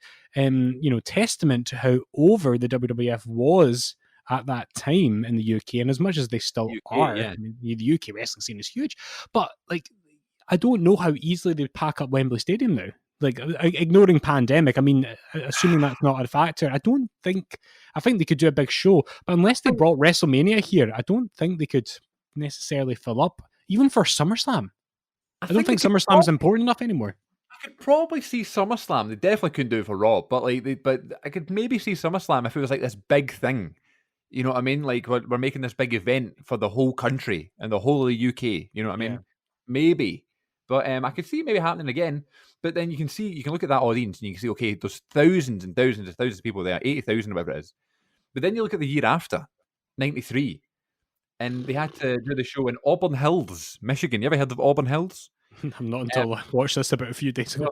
testament to how over the WWF was at that time in the UK, and as much as they still are. Yeah. I mean, the UK wrestling scene is huge, but like, I don't know how easily they'd pack up Wembley Stadium now. Like, ignoring pandemic, I mean, assuming that's not a factor, I think they could do a big show, but unless they brought WrestleMania here, I don't think they could necessarily fill up, even for SummerSlam. I don't think SummerSlam's important enough anymore. I could probably see SummerSlam. They definitely couldn't do it for Raw, but I could maybe see SummerSlam if it was like this big thing. You know what I mean? Like, we're making this big event for the whole country and the whole of the UK. You know what I mean? Maybe. But I could see it maybe happening again. But then you can look at that audience and you can see, okay, there's thousands and thousands and thousands of people there, 80,000 or whatever it is. But then you look at the year after, 93, and they had to do the show in Auburn Hills, Michigan. You ever heard of Auburn Hills? I'm not until I watched this about a few days ago.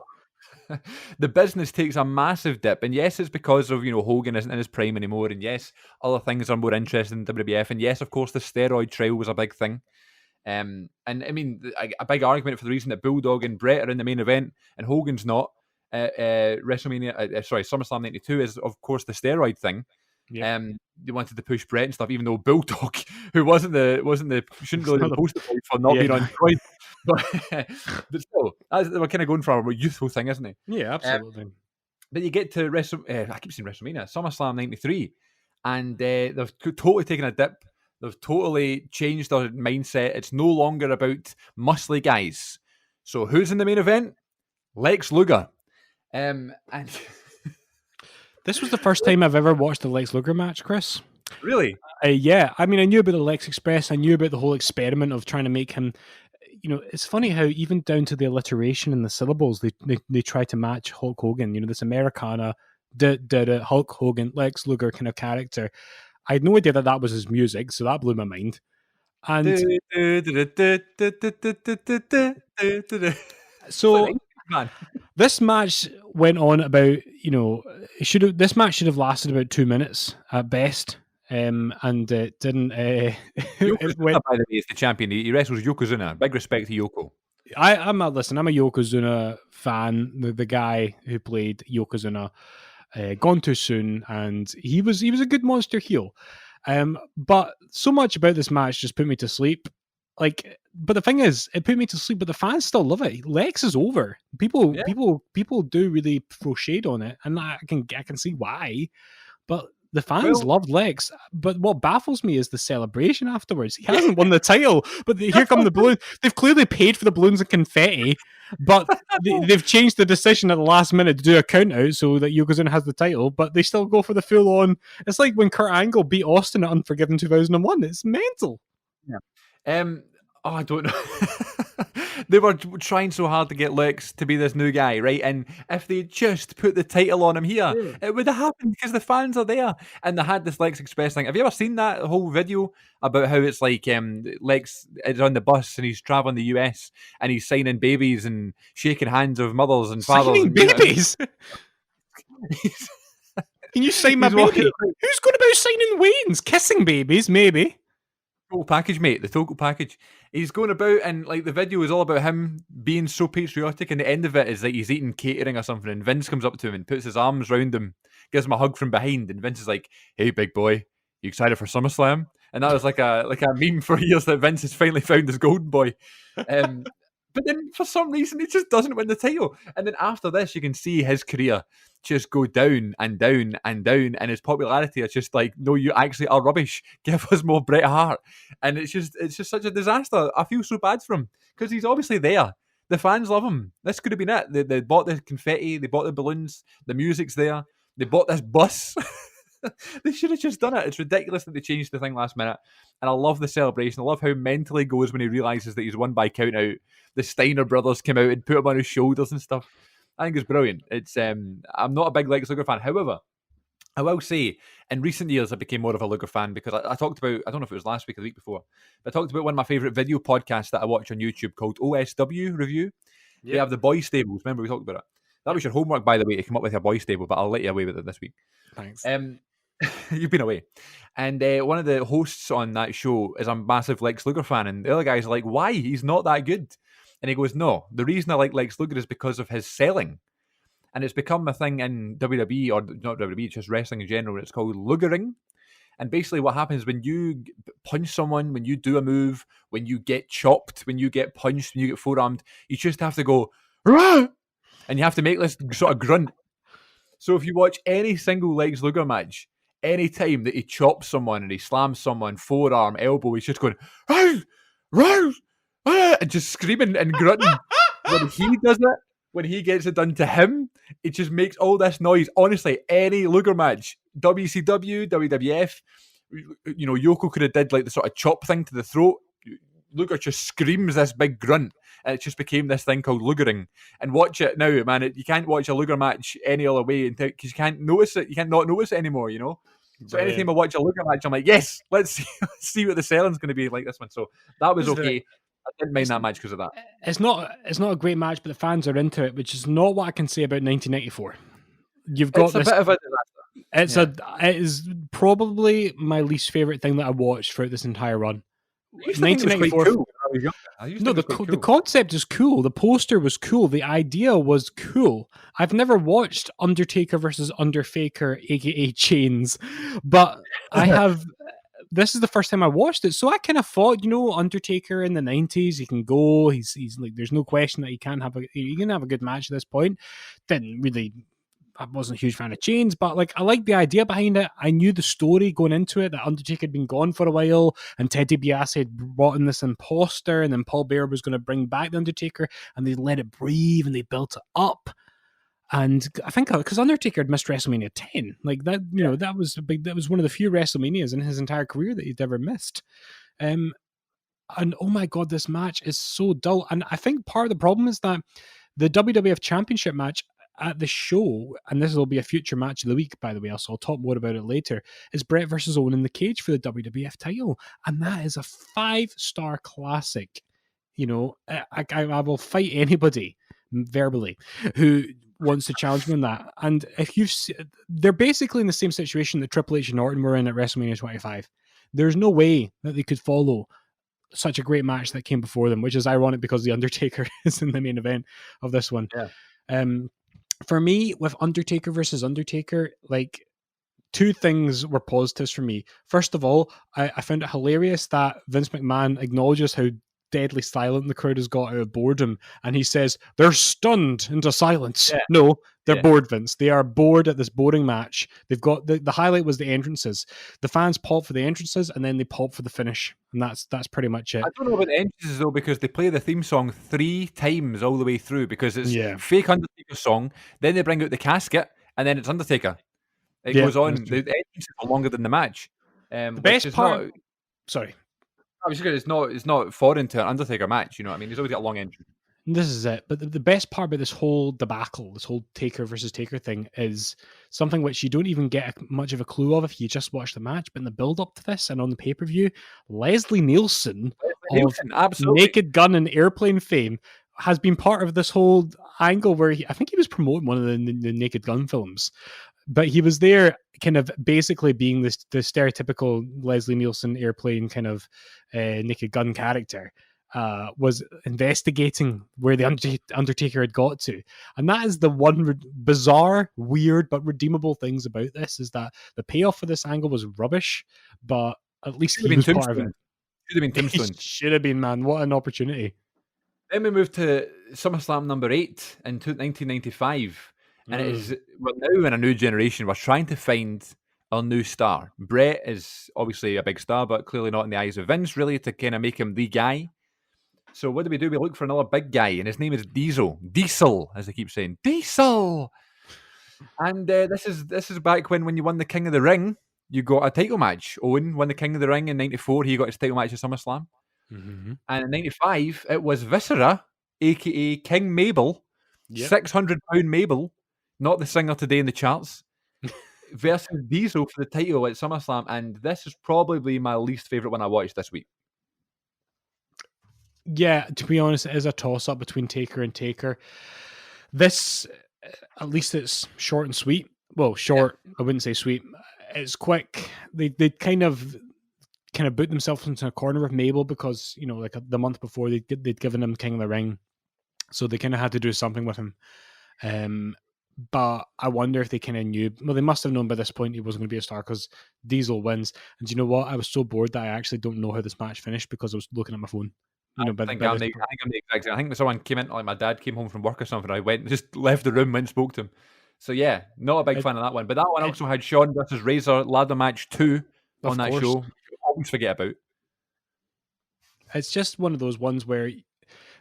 The business takes a massive dip, and yes, it's because of Hogan isn't in his prime anymore, and yes, other things are more interesting in WWF, and yes, of course, the steroid trial was a big thing, and I mean, a big argument for the reason that Bulldog and Brett are in the main event and Hogan's not. SummerSlam '92 is of course the steroid thing. They wanted to push Brett and stuff, even though Bulldog, who shouldn't really be posted for not being on steroids. But still, we're kind of going for a youthful thing, isn't it? Yeah, absolutely. But you get to I keep saying WrestleMania, SummerSlam '93, and they've totally taken a dip. They've totally changed their mindset. It's no longer about muscly guys. So who's in the main event? Lex Luger. And this was the first time I've ever watched a Lex Luger match, Chris. Really? Yeah. I mean, I knew about the Lex Express. I knew about the whole experiment of trying to make him. It's funny how even down to the alliteration and the syllables, they try to match Hulk Hogan. This Americana, Hulk Hogan, Lex Luger kind of character. I had no idea that was his music, so that blew my mind. And so this match went on about, this match should have lasted about 2 minutes at best. And it didn't. Yokozuna, by the way, is the champion. He wrestles Yokozuna. Big respect to Yoko. I'm a Yokozuna fan. The guy who played Yokozuna, gone too soon, and he was a good monster heel. But so much about this match just put me to sleep. But the thing is, it put me to sleep. But the fans still love it. Lex is over. People do really throw shade on it, and I can see why. But the fans loved Lex, but what baffles me is the celebration afterwards. He hasn't won the title, but here come the balloons. They've clearly paid for the balloons and confetti, but they've changed the decision at the last minute to do a count out so that Yokozuna has the title, but they still go for the full on. It's like when Kurt Angle beat Austin at Unforgiven 2001. It's mental. Yeah. I don't know. They were trying so hard to get Lex to be this new guy, right? And if they just put the title on him here, it would have happened because the fans are there. And they had this Lex Express thing. Have you ever seen that whole video about how it's like Lex is on the bus and he's traveling the US and he's signing babies and shaking hands of mothers and fathers? Signing babies? Can you sign my baby? Who's going about signing Wayne's? Kissing babies, maybe. Total package, mate. The total package. He's going about, and like the video is all about him being so patriotic, and the end of it is like he's eating catering or something, and Vince comes up to him and puts his arms round him, gives him a hug from behind, and Vince is like, "Hey, big boy, you excited for SummerSlam?" And that was like a meme for years that Vince has finally found his golden boy. But then for some reason he just doesn't win the title. And then after this, you can see his career just go down and down and down, and his popularity is just like, no, you actually are rubbish. Give us more Bret Hart. And it's just such a disaster. I feel so bad for him because he's obviously there. The fans love him. This could have been it. They bought the confetti, they bought the balloons, the music's there, they bought this bus. They should have just done it. It's ridiculous that they changed the thing last minute. And I love the celebration. I love how mentally he goes when he realizes that he's won by count out. The Steiner brothers came out and put him on his shoulders and stuff. I think it's brilliant. It's I'm not a big Lex Luger fan. However, I will say in recent years I became more of a Luger fan because I talked about, I don't know if it was last week or the week before, but I talked about one of my favourite video podcasts that I watch on YouTube called OSW Review. They have the boy stables. Remember we talked about it? That was your homework, by the way, to come up with a boy stable, but I'll let you away with it this week. Thanks. You've been away. And one of the hosts on that show is a massive Lex Luger fan, and the other guys are like, why? He's not that good. And he goes, no, the reason I like Lex Luger is because of his selling. And it's become a thing in WWE, or not WWE, it's just wrestling in general. It's called Lugering. And basically what happens when you punch someone, when you do a move, when you get chopped, when you get punched, when you get forearmed, you just have to go, rah! And you have to make this sort of grunt. So if you watch any single Lex Luger match, any time that he chops someone and he slams someone, forearm, elbow, he's just going, row, row, and just screaming and grunting. When he does it, when he gets it done to him, it just makes all this noise. Honestly, any Luger match, WCW, WWF, you know, Yoko could have did like the sort of chop thing to the throat. Luger just screams this big grunt, and it just became this thing called Lugering. And watch it now, man. You can't watch a Luger match any other way because you can't notice it. You can't not notice it anymore, you know? So anytime I watch a Luger match, I'm like, yes, let's see what the selling's going to be like this one. So that was okay. I didn't mind that match because of that. It's not a great match, but the fans are into it, which is not what I can say about 1994. You've got it's a bit of a disaster. It is probably my least favorite thing that I watched throughout this entire run. 1994. Cool. No, the concept is cool. The poster was cool. The idea was cool. I've never watched Undertaker versus Underfaker, aka Chains, but I have. This is the first time I watched it, so I kind of thought, you know, Undertaker in the 90s, he can go. He's like, there's no question that he can have a good match at this point. Didn't really. I wasn't a huge fan of Chains, but like I liked the idea behind it. I knew the story going into it, that Undertaker had been gone for a while, and Ted DiBiase had brought in this imposter, and then Paul Bearer was going to bring back the Undertaker, and they let it breathe, and they built it up. And I think because Undertaker had missed WrestleMania 10, like that, you know, that was one of the few WrestleManias in his entire career that he'd ever missed. And oh my God, this match is so dull. And I think part of the problem is that the WWF Championship match at the show, and this will be a future match of the week, by the way, so I'll talk more about it later, is Bret versus Owen in the cage for the WWF title. And that is a 5-star classic. You know, I will fight anybody verbally who wants to challenge me on that. And if you've they're basically in the same situation that Triple H and Orton were in at WrestleMania 25. There's no way that they could follow such a great match that came before them, which is ironic because The Undertaker is in the main event of this one. Yeah. For me, with Undertaker versus Undertaker, like, two things were positives for me. First of all, I found it hilarious that Vince McMahon acknowledges how deadly silent the crowd has got out of boredom, and he says they're stunned into silence. Yeah. No, they're bored, Vince. They are bored at this boring match. They've got the highlight was the entrances. The fans pop for the entrances, and then they pop for the finish, and that's pretty much it. I don't know about the entrances though, because they play the theme song 3 times all the way through, because it's fake Undertaker song, then they bring out the casket, and then it's Undertaker. It goes on. The entrances are longer than the match. The best part. Sorry. I was just it's not foreign to an Undertaker match, you know what I mean? He's always got a long entrance. This is it. But the best part about this whole debacle, this whole Taker versus Taker thing, is something which you don't even get much of a clue of if you just watch the match. But in the build up to this and on the pay-per-view, Leslie Nielsen of Naked Gun and Airplane fame has been part of this whole angle where I think he was promoting one of the Naked Gun films. But he was there kind of basically being the stereotypical Leslie Nielsen Airplane kind of Naked Gun character, was investigating where the Undertaker had got to. And that is the one bizarre, weird, but redeemable things about this, is that the payoff for this angle was rubbish, but at least he was part of it. Should have been Tombstone. Should have been, man. What an opportunity. Then we moved to SummerSlam number 8 in 1995. And it is, we're now in a new generation. We're trying to find our new star. Brett is obviously a big star, but clearly not in the eyes of Vince, really, to kind of make him the guy. So what do? We look for another big guy, and his name is Diesel. Diesel, as they keep saying. Diesel! And this is back when you won the King of the Ring, you got a title match. Owen won the King of the Ring in 94. He got his title match at SummerSlam. Mm-hmm. And in 95, it was Viscera, a.k.a. King Mabel, Yep. £600 Mabel, not the singer today in the charts, versus Diesel for the title at SummerSlam. And this is probably my least favourite one I watched this week. Yeah, to be honest, it is a toss-up between Taker and Taker. This, at least it's short and sweet. Well, short, yeah. I wouldn't say sweet. It's quick. They kind of boot themselves into a corner with Mabel because, you know, like the month before they'd given him King of the Ring. So they kind of had to do something with him. But I wonder if they kind of knew. Well, they must have known by this point he wasn't going to be a star because Diesel wins. And do you know what? I was so bored that I actually don't know how this match finished because I was looking at my phone. You know, I think I'm the exact same. I think someone came in, like my dad came home from work or something. I went, just left the room, went and spoke to him. So yeah, not a big fan of that one. But that one also had Shawn versus Razor ladder match 2 on that show. Always forget about. It's just one of those ones where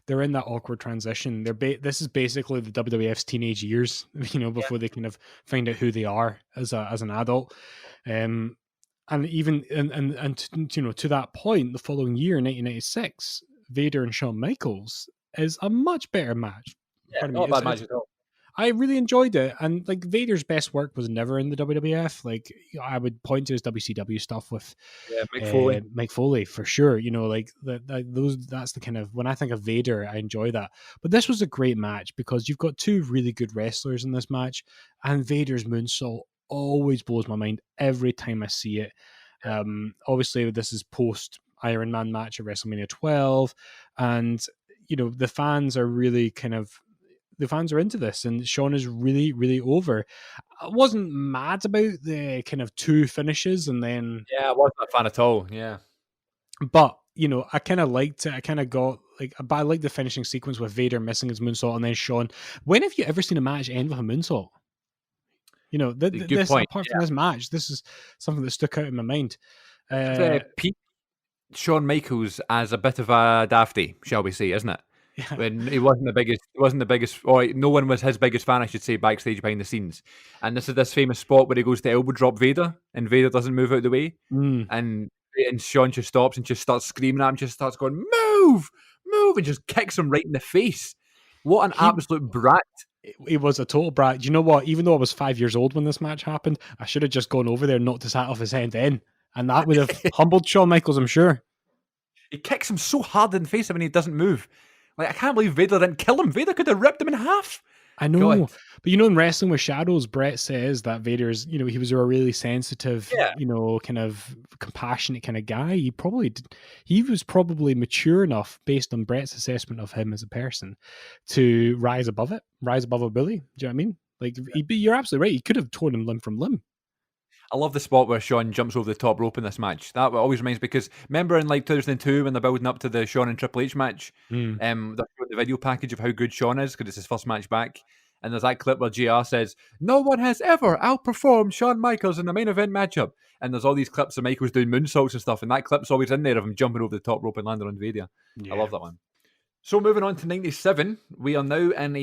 they're in that awkward transition. This is basically the WWF's teenage years, you know, before they kind of find out who they are as an adult. And even and you know, to that point, the following year, 1996, Vader and Shawn Michaels is a much better match. Yeah, not a bad match at all. I really enjoyed it, and like Vader's best work was never in the WWF. Like I would point to his WCW stuff with Mick Foley for sure. You know, like that's the kind of, when I think of Vader, I enjoy that. But this was a great match because you've got two really good wrestlers in this match, and Vader's moonsault always blows my mind every time I see it. Obviously, this is post Iron Man match at WrestleMania 12, and you know the fans are really the fans are into this, and Shawn is really, really over. I wasn't mad about the kind of 2 finishes, and then I wasn't a fan at all. Yeah, but you know, I kind of liked it. I kind of got like, but I like the finishing sequence with Vader missing his moonsault, and then Shawn. When have you ever seen a match end with a moonsault? You know, this point. Apart from this match, this is something that stuck out in my mind. Pete Shawn Michaels as a bit of a dafty, shall we say, isn't it? Yeah. When he wasn't the biggest, or no one was his biggest fan, I should say, backstage behind the scenes. And this is this famous spot where he goes to elbow drop Vader, and Vader doesn't move out of the way, and Shawn just stops and just starts screaming at him, just starts going, "Move, move," and just kicks him right in the face. What an absolute brat! He was a total brat. You know what? Even though I was 5 years old when this match happened, I should have just gone over there and knocked his hat off his head then, and that would have humbled Shawn Michaels, I'm sure. He kicks him so hard in the face when he doesn't move. Like, I can't believe Vader didn't kill him. Vader could have ripped him in half. I know. God. But you know, in Wrestling with Shadows, Brett says that Vader's, you know, he was a really sensitive, you know, kind of compassionate kind of guy. He was probably mature enough, based on Brett's assessment of him as a person, to rise above a bully. Do you know what I mean? Like, you're absolutely right. He could have torn him limb from limb. I love the spot where Shawn jumps over the top rope in this match. That always reminds me, because remember in like 2002 when they're building up to the Shawn and Triple H match, they're showing the video package of how good Shawn is because it's his first match back. And there's that clip where JR says, "No one has ever outperformed Shawn Michaels in a main event matchup." And there's all these clips of Michaels doing moonsaults and stuff, and that clip's always in there of him jumping over the top rope and landing on Vader. Yeah. I love that one. So moving on to 97, we are now in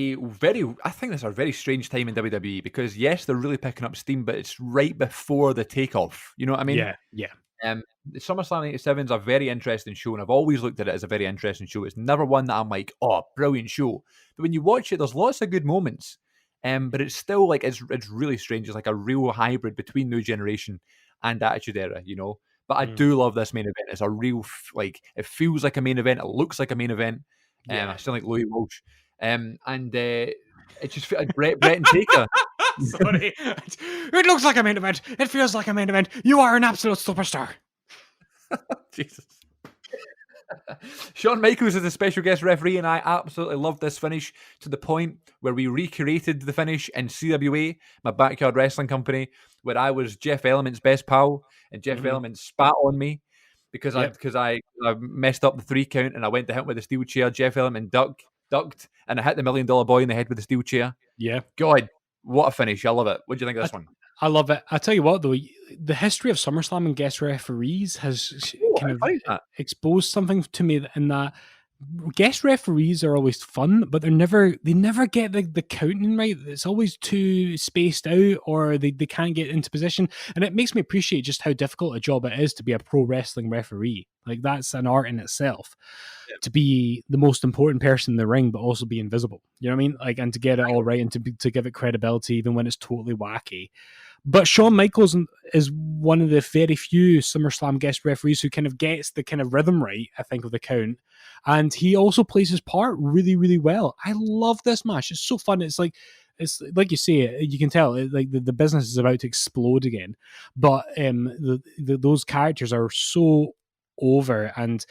I think this is a very strange time in WWE, because yes, they're really picking up steam, but it's right before the takeoff. You know what I mean? Yeah. SummerSlam 97 is a very interesting show, and I've always looked at it as a very interesting show. It's never one that I'm like, oh, brilliant show. But when you watch it, there's lots of good moments, but it's still like, it's really strange. It's like a real hybrid between New Generation and Attitude Era, you know? But I do love this main event. It's a real, like, it feels like a main event. It looks like a main event. I sound like Louis Walsh. And it just feels like Brett and Taker. Sorry. It looks like a main event. It feels like a main event. You are an absolute superstar. Jesus. Shawn Michaels is a special guest referee, and I absolutely loved this finish, to the point where we recreated the finish in CWA, my backyard wrestling company, where I was Jeff Element's best pal, and Jeff Element spat on me because Yep. I messed up the 3 count and I went to hit him with a steel chair. Jeff Elliman ducked, and I hit the $1 million boy in the head with the steel chair. Yeah. God, what a finish! I love it. What do you think of I, this one? I love it. I tell you what, though, the history of SummerSlam and guest referees has Oh, kind how of funny is that? exposed something to me in that guest referees are always fun, but they never get the counting right. It's always too spaced out, or they can't get into position. And it makes me appreciate just how difficult a job it is to be a pro wrestling referee. Like, that's an art in itself. Yeah. To be the most important person in the ring, but also be invisible. You know what I mean? Like, and to get it all right, and to give it credibility, even when it's totally wacky. But Shawn Michaels is one of the very few SummerSlam guest referees who kind of gets the kind of rhythm right, I think, of the count. And he also plays his part really, really well. I love this match. It's so fun. It's like you say, you can tell like the business is about to explode again. But those characters are so over. And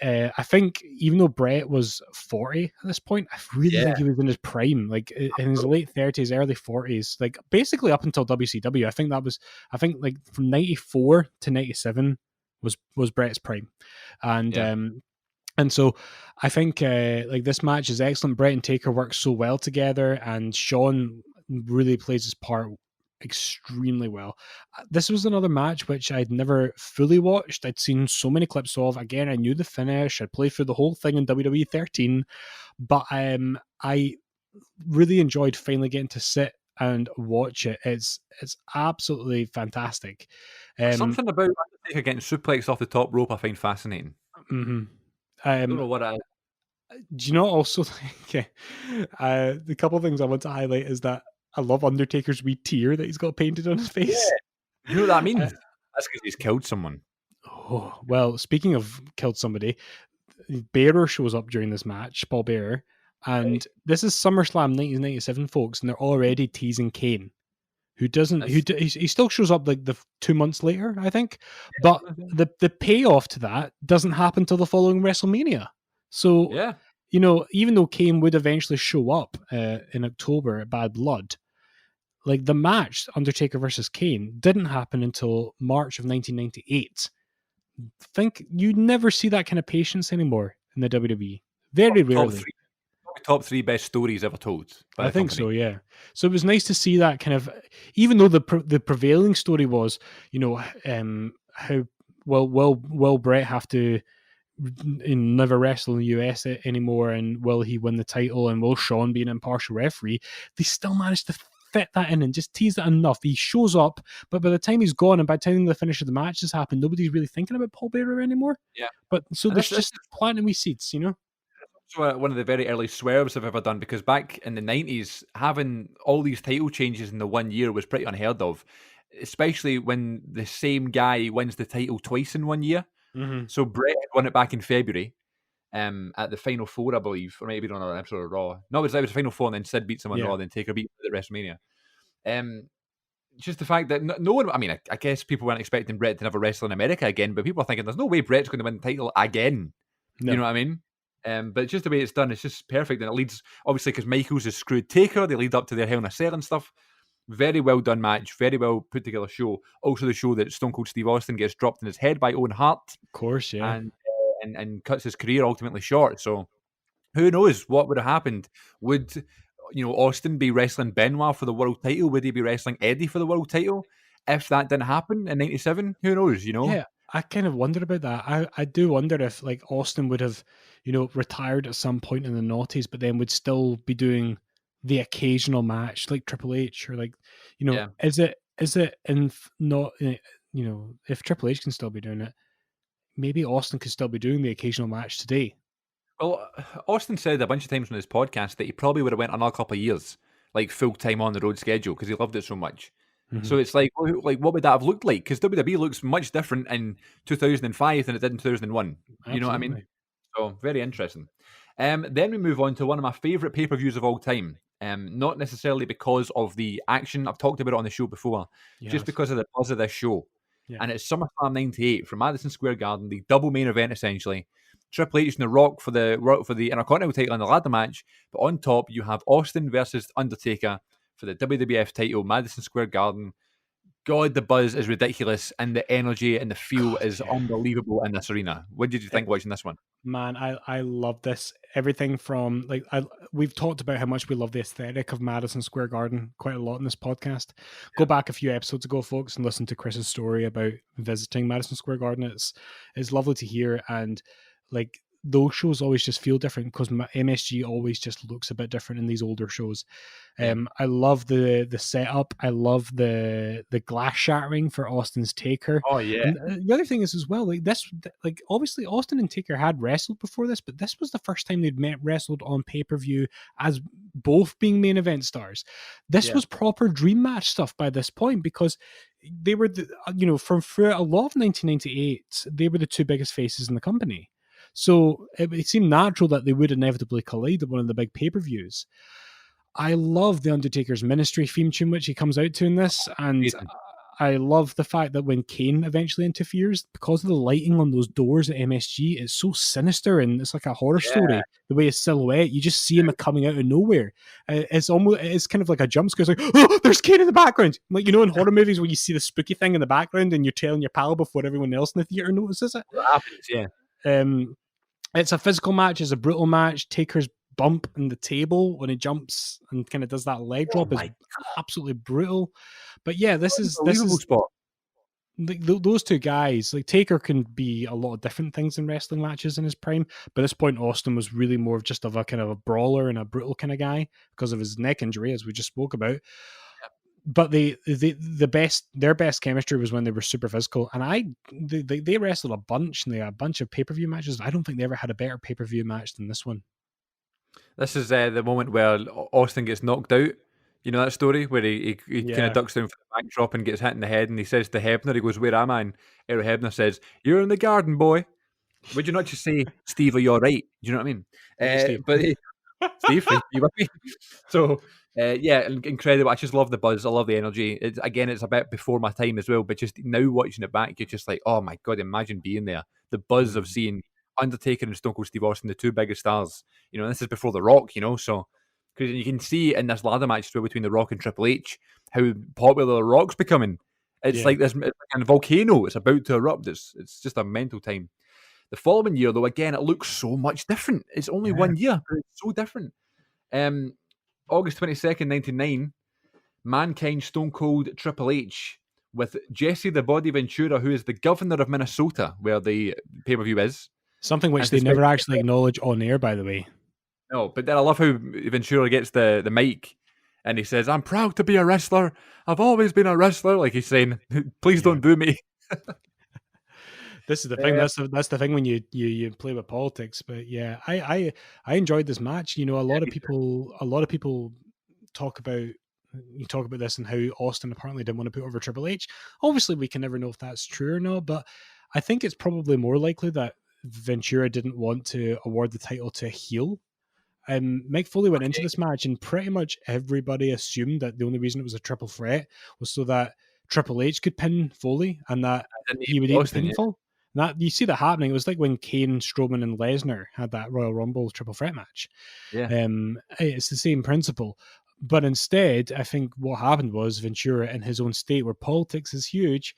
I think even though Brett was 40 at this point, I really Yeah. think he was in his prime, like in his late 30s, early 40s, like basically up until WCW. I think like from 94 to 97 was Brett's prime. And Yeah. and so I think like this match is excellent. Brett and Taker work so well together, and Shawn really plays his part extremely well. This was another match which I'd never fully watched. I'd seen so many clips of. Again, I knew the finish. I'd played through the whole thing in WWE 13, but I really enjoyed finally getting to sit and watch it. It's absolutely fantastic. Something about Undertaker getting suplexed off the top rope I find fascinating. Mhm. I don't know what I. Do you know also okay, the couple of things I want to highlight is that I love Undertaker's wee tear that he's got painted on his Yeah. face. You know what that Uh, means? That's because he's killed someone. oh, well, speaking of killed somebody, Bearer shows up during this match, Paul Bearer, Right. and this is SummerSlam 1997, folks, and they're already teasing Kane, who doesn't, That's, he still shows up like the 2 months later, I think, but the payoff to that doesn't happen till the following WrestleMania. So, yeah. you know, even though Kane would eventually show up in October at Bad Blood, like the match Undertaker versus Kane didn't happen until March of 1998. Think you never see that kind of patience anymore in the WWE. Very Top rarely. three, top three best stories ever told by I the think so, company. yeah. So it was nice to see that kind of, even though the prevailing story was, you know, how will Brett have to never wrestle in the US anymore, and will he win the title, and will Shawn be an impartial referee? They still managed to fit that in and just tease it enough. He shows up, but by the time he's gone and by the time the finish of the match has happened, nobody's really thinking about Paul Bearer anymore. Yeah. But so And there's this just planting wee seeds, you know? also one of the very early swerves I've ever done, because back in the 90s, having all these title changes in the 1 year was pretty unheard of, especially when the same guy wins the title twice in 1 year. Mm-hmm. So Brett had won it back in February at the Final Four, I believe, or maybe on an episode of Raw. No, it was the Final Four, and then Sid beats him on Yeah, Raw, then Taker beat him at WrestleMania. Just the fact that no one, I mean, I guess people weren't expecting Brett to never wrestle in America again, but people are thinking there's no way Brett's going to win the title again. You no, know what I mean? But just the way it's done, it's just perfect. And it leads, obviously, because Michaels has screwed Taker, they lead up to their Hell in a Cell and stuff. Very well done match, very well put together show. Also, the show that Stone Cold Steve Austin gets dropped in his head by Owen Hart of course, yeah. and cuts his career ultimately short. So who knows what would have happened? Would Austin be wrestling Benoit for the world title? Would he be wrestling Eddie for the world title? If that didn't happen in '97, who knows? Yeah, I kind of wonder about that. I do wonder if like Austin would have, you know, retired at some point in the noughties, but then would still be doing the occasional match like Triple H, or like, you know, Yeah. is it in not you know, if Triple H can still be doing it, maybe Austin could still be doing the occasional match today. Well, Austin said a bunch of times on his podcast that he probably would have went another couple of years, like full time on the road schedule, because he loved it so much. Mhm. So it's like what would that have looked like? Because WWE looks much different in 2005 than it did in 2001. You know what I mean? Absolutely. So very interesting. Then we move on to one of my favourite pay-per-views of all time. Not necessarily because of the action. I've talked about it on the show before, just Yes. because of the buzz of this show. Yeah. And it's SummerSlam '98 from Madison Square Garden, the double main event essentially. Triple H and The Rock for the Intercontinental title in the ladder match, but on top you have Austin versus Undertaker for the WWF title, Madison Square Garden. God, the buzz is ridiculous, and the energy and the feel God, is yeah. unbelievable in this arena. What did you think watching this one? Man, I love this. Everything from like we've talked about how much we love the aesthetic of Madison Square Garden quite a lot in this podcast. Go Yeah. back a few episodes ago, folks, and listen to Chris's story about visiting Madison Square Garden. It's lovely to hear, and like those shows always just feel different because MSG always just looks a bit different in these older shows. Yeah. I love the setup. I love the glass shattering for Austin's Taker. Oh yeah. And the other thing is as well, like this, like obviously Austin and Taker had wrestled before this, but this was the first time they'd wrestled on pay per view as both being main event stars. This Yeah. was proper dream match stuff by this point because they were from throughout a lot of 1998, they were the two biggest faces in the company. So it seemed natural that they would inevitably collide at one of the big pay per views. I love the Undertaker's Ministry theme tune, which he comes out to in this, and Amazing. I love the fact that when Kane eventually interferes, because of the lighting on those doors at MSG, it's so sinister and it's like a horror Yeah. story. The way his silhouette, you just see him coming out of nowhere. It's kind of like a jump scare. It's like, oh, there's Kane in the background. Like, in horror movies where you see the spooky thing in the background and you're telling your pal before everyone else in the theater notices it. What happens? Yeah. It's a physical match, it's a brutal match. Taker's bump in the table when he jumps and kind of does that leg Oh drop is my absolutely brutal. But yeah, this unbelievable is spot. those two guys. Like Taker can be a lot of different things in wrestling matches in his prime, but at this point Austin was really more of just of a kind of a brawler and a brutal kind of guy because of his neck injury, as we just spoke about. But their best chemistry was when they were super physical, and they wrestled a bunch and they had a bunch of pay per view matches. I don't think they ever had a better pay per view match than this one. This is the moment where Austin gets knocked out. You know that story where he kind Yeah, of ducks down for the backdrop and gets hit in the head, and he says to Hebner, he goes, "Where am I?" And Eric Hebner says, "You're in the garden, boy." Would you not just say, "Steve, are you all right?" Do you know what I mean? hey Steve. But Steve, are you with me? So yeah, incredible. I just love the buzz. I love the energy. It's a bit before my time as well, but just now watching it back, you're just like, oh my god, imagine being there. The buzz of seeing Undertaker and Stone Cold Steve Austin, the two biggest stars. This is before The Rock. So because you can see in this ladder match as well between The Rock and Triple H how popular The Rock's becoming. It's like this kind of volcano. It's about to erupt. It's just a mental time. The following year, though, again, it looks so much different. It's only 1 year, but it's so different. August 22nd, 1999, Mankind, Stone Cold, Triple H, with Jesse the Body Ventura, who is the governor of Minnesota, where the pay-per-view is. Something which they never actually acknowledge on air, by the way. No, but then I love how Ventura gets the mic and he says, "I'm proud to be a wrestler. I've always been a wrestler." Like he's saying, "Please don't boo me." This is the thing. That's the thing when you play with politics. But yeah, I enjoyed this match. A lot of people talk about this and how Austin apparently didn't want to put over Triple H. Obviously, we can never know if that's true or not. But I think it's probably more likely that Ventura didn't want to award the title to a heel. Mick Foley went into this match, and pretty much everybody assumed that the only reason it was a triple threat was so that Triple H could pin Foley and that he would eat the pinfall. That you see that happening. It was like when Kane, Strowman, and Lesnar had that Royal Rumble triple threat match. Yeah. It's the same principle. But instead, I think what happened was Ventura, in his own state where politics is huge,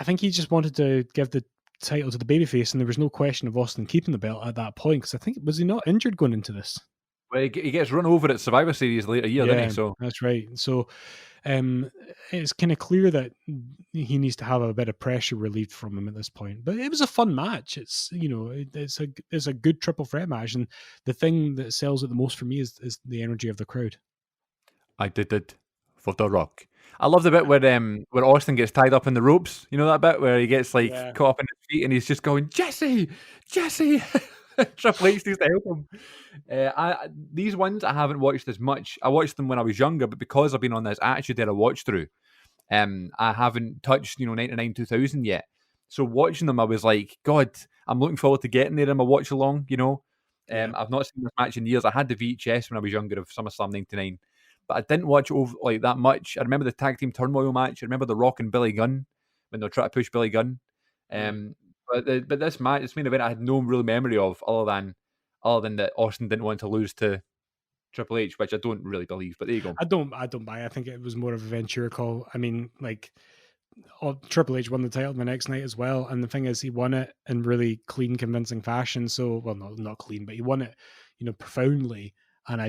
I think he just wanted to give the title to the babyface, and there was no question of Austin keeping the belt at that point, because I think, was he not injured going into this? Well, he gets run over at Survivor Series later year, doesn't he? So that's right. So it's kind of clear that he needs to have a bit of pressure relieved from him at this point. But it was a fun match. It's it's a good triple threat match, and the thing that sells it the most for me is the energy of the crowd. I did it for The Rock. I love the bit where Austin gets tied up in the ropes. You know that bit where he gets caught up in his feet and he's just going, "Jesse, Jesse." Triple H needs to help him. These ones I haven't watched as much. I watched them when I was younger, but because I've been on this Attitude Era watch through, I haven't touched 99 2000 yet. So watching them, I was like, God, I'm looking forward to getting there in my watch along. I've not seen this match in years. I had the VHS when I was younger of SummerSlam '99, but I didn't watch over like that much. I remember the tag team turmoil match. I remember the Rock and Billy Gunn when they were trying to push Billy Gunn. But this match, this main event, I had no real memory of other than that Austin didn't want to lose to Triple H, which I don't really believe, but there you go. I don't buy it. I think it was more of a Ventura call. I mean, like, Triple H won the title the next night as well, and the thing is, he won it in really clean, convincing fashion. So, well, not clean, but he won it, profoundly. And I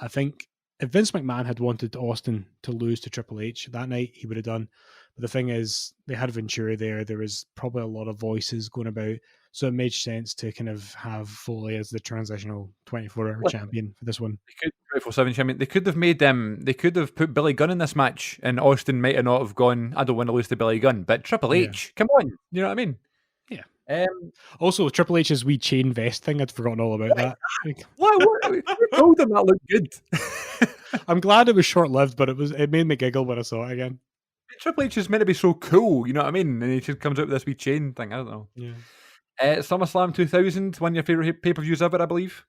think if Vince McMahon had wanted Austin to lose to Triple H that night, he would have done. But the thing is, they had Ventura there. There was probably a lot of voices going about, so it made sense to kind of have Foley as the transitional 24-hour champion for this one. They could 24/7 champion. They could have made them. They could have put Billy Gunn in this match, and Austin might have not have gone. I don't want to lose to Billy Gunn, but Triple H, come on, you know what I mean? Yeah. Also, Triple H's wee chain vest thing, I'd forgotten all about that. What? Who told him that looked good? I'm glad it was short lived, but it made me giggle when I saw it again. Triple H is meant to be so cool, you know what I mean? And he just comes out with this wee chain thing. I don't know. Yeah. SummerSlam 2000, one of your favorite pay-per-views ever, I believe.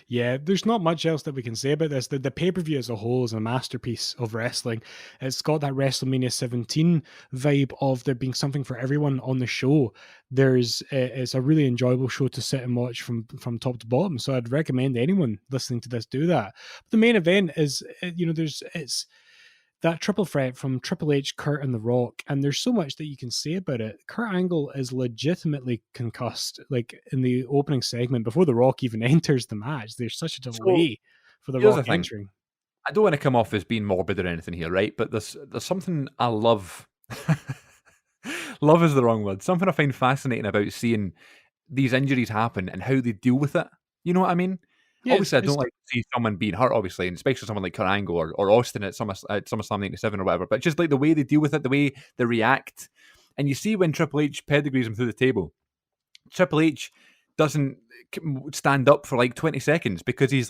Yeah, there's not much else that we can say about this. The pay-per-view as a whole is a masterpiece of wrestling. It's got that WrestleMania 17 vibe of there being something for everyone on the show. It's a really enjoyable show to sit and watch from top to bottom. So I'd recommend anyone listening to this do that. But the main event is, it's that triple threat from Triple H, Kurt, and The Rock, and there's so much that you can say about it. Kurt Angle is legitimately concussed, like in the opening segment before The Rock even enters the match. There's such a delay for The Rock entering. I don't want to come off as being morbid or anything here, right? But there's something I love. Love is the wrong word. Something I find fascinating about seeing these injuries happen and how they deal with it. You know what I mean? Yeah, obviously, I don't like to see someone being hurt, obviously, and especially someone like Kurt Angle or Austin at SummerSlam 97 or whatever, but just like the way they deal with it, the way they react. And you see when Triple H pedigrees him through the table, Triple H doesn't stand up for like 20 seconds because he's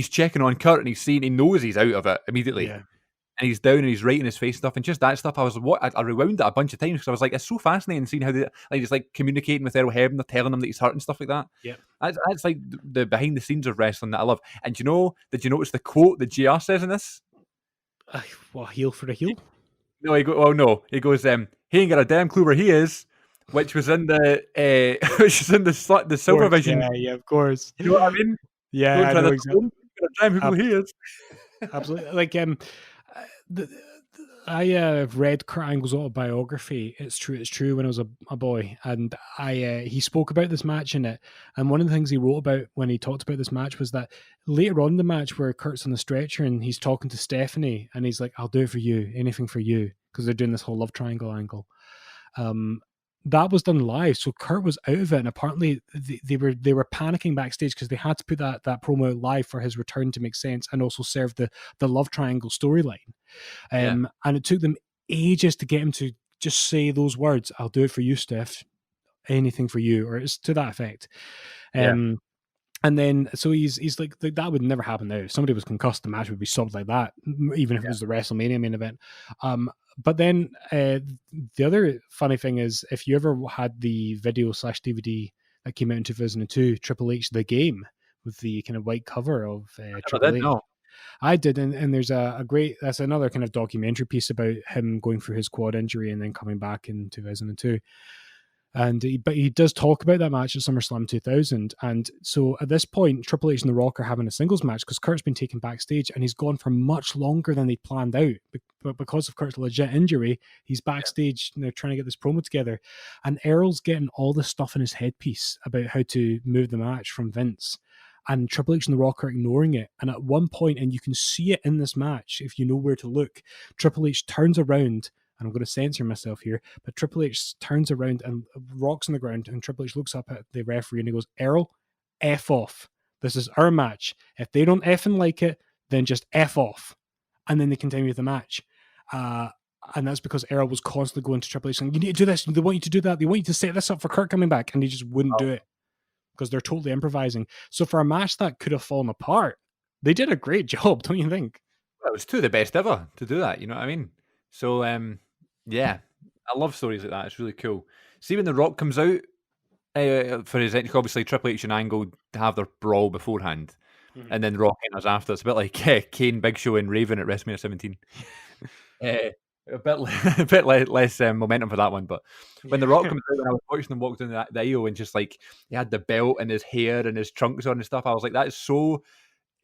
checking on Kurt and he knows he's out of it immediately. Yeah. And he's down and he's right in his face stuff and just that stuff. I rewound it a bunch of times because I was like, it's so fascinating seeing how he's like communicating with Earl Hebner, telling him that he's hurt and stuff like that. Yeah, that's like the behind the scenes of wrestling that I love. And did you notice the quote that JR says in this? What, heel for a heel? No, he goes, he ain't got a damn clue where he is, which was in the the Silver Vision. Yeah, of course. You know what I mean? Yeah, I know exactly. Damn who he is. Absolutely. Like I read Kurt Angle's autobiography. It's true. When I was a boy, and he spoke about this match in it. And one of the things he wrote about when he talked about this match was that later on in the match, where Kurt's on the stretcher and he's talking to Stephanie, and he's like, "I'll do it for you, anything for you," because they're doing this whole love triangle angle. That was done live, so Kurt was out of it, and apparently they were panicking backstage because they had to put that promo out live for his return to make sense, and also serve the love triangle storyline. And it took them ages to get him to just say those words, "I'll do it for you, Steph, anything for you," or it's to that effect. And then, so he's like, that would never happen now. If somebody was concussed, the match would be solved like that, even if it was the WrestleMania main event. But then the other funny thing is, if you ever had the video/DVD that came out in 2002, Triple H The Game, with the kind of white cover of Triple H. No. I did, and there's a great, that's another kind of documentary piece about him going through his quad injury and then coming back in 2002. But he does talk about that match at SummerSlam 2000. And so at this point, Triple H and The Rock are having a singles match because Kurt's been taken backstage and he's gone for much longer than they planned out. But because of Kurt's legit injury, he's backstage, trying to get this promo together. And Earl's getting all this stuff in his headpiece about how to move the match from Vince. And Triple H and The Rock are ignoring it. And at one point, and you can see it in this match if you know where to look, Triple H turns around, and I'm going to censor myself here, but Triple H turns around and Rock's on the ground, and Triple H looks up at the referee and he goes, "Earl, F off. This is our match. If they don't effing like it, then just F off." And then they continue with the match. And that's because Earl was constantly going to Triple H saying, "You need to do this. They want you to do that. They want you to set this up for Kurt coming back." And he just wouldn't do it because they're totally improvising. So for a match that could have fallen apart, they did a great job, don't you think? Well, it was two of the best ever to do that. You know what I mean? So, yeah, I love stories like that. It's really cool. See when The Rock comes out for his entry, obviously Triple H and Angle have their brawl beforehand, and then The Rock enters after. It's a bit like Kane, Big Show, and Raven at WrestleMania 17. A bit less momentum for that one. But when The Rock comes out, when I was watching him walk down the aisle and just like he had the belt and his hair and his trunks on and stuff, I was like, that is so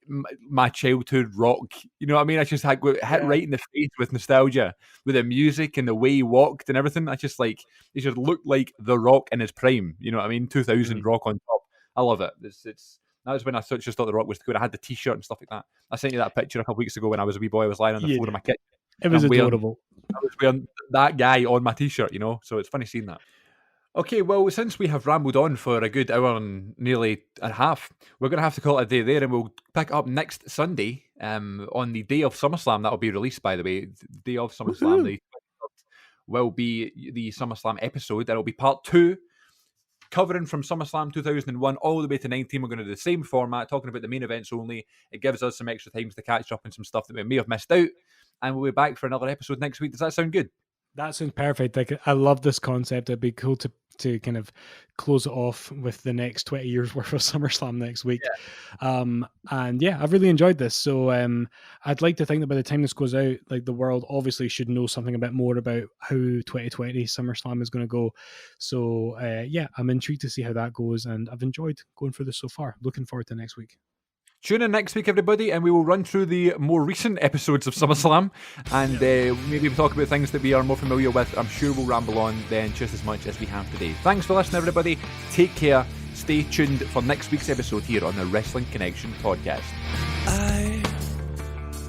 my childhood Rock. You know what I mean? I just had hit right in the face with nostalgia, with the music and the way he walked and everything. I just like he just looked like the Rock in his prime. You know what I mean? 2000 Rock on top. I love it. It's that was when I just thought the Rock was good. I had the T-shirt and stuff like that. I sent you that picture a couple weeks ago when I was a wee boy. I was lying on the floor of my kitchen. It was adorable. I was wearing that guy on my T-shirt, you know. So it's funny seeing that. Okay, well, since we have rambled on for a good hour and nearly a half, we're going to have to call it a day there, and we'll pick up next Sunday on the day of SummerSlam. That'll be released, by the way. The day of SummerSlam, the 23rd, will be the SummerSlam episode. It'll be part 2, covering from SummerSlam 2001 all the way to 19. We're going to do the same format, talking about the main events only. It gives us some extra times to catch up on some stuff that we may have missed out, and we'll be back for another episode next week. Does that sound good? That sounds perfect. Like, I love this concept. It'd be cool to kind of close it off with the next 20 years worth of SummerSlam next week. And yeah, I've really enjoyed this. So I'd like to think that by the time this goes out, like, the world obviously should know something a bit more about how 2020 SummerSlam is going to go. So yeah, I'm intrigued to see how that goes, and I've enjoyed going through this so far. Looking forward to next week. Tune in next week, everybody, and we will run through the more recent episodes of SummerSlam, and maybe we'll talk about things that we are more familiar with. I'm sure we'll ramble on then just as much as we have today. Thanks for listening, everybody. Take care. Stay tuned for next week's episode here on the Wrestling Connection podcast.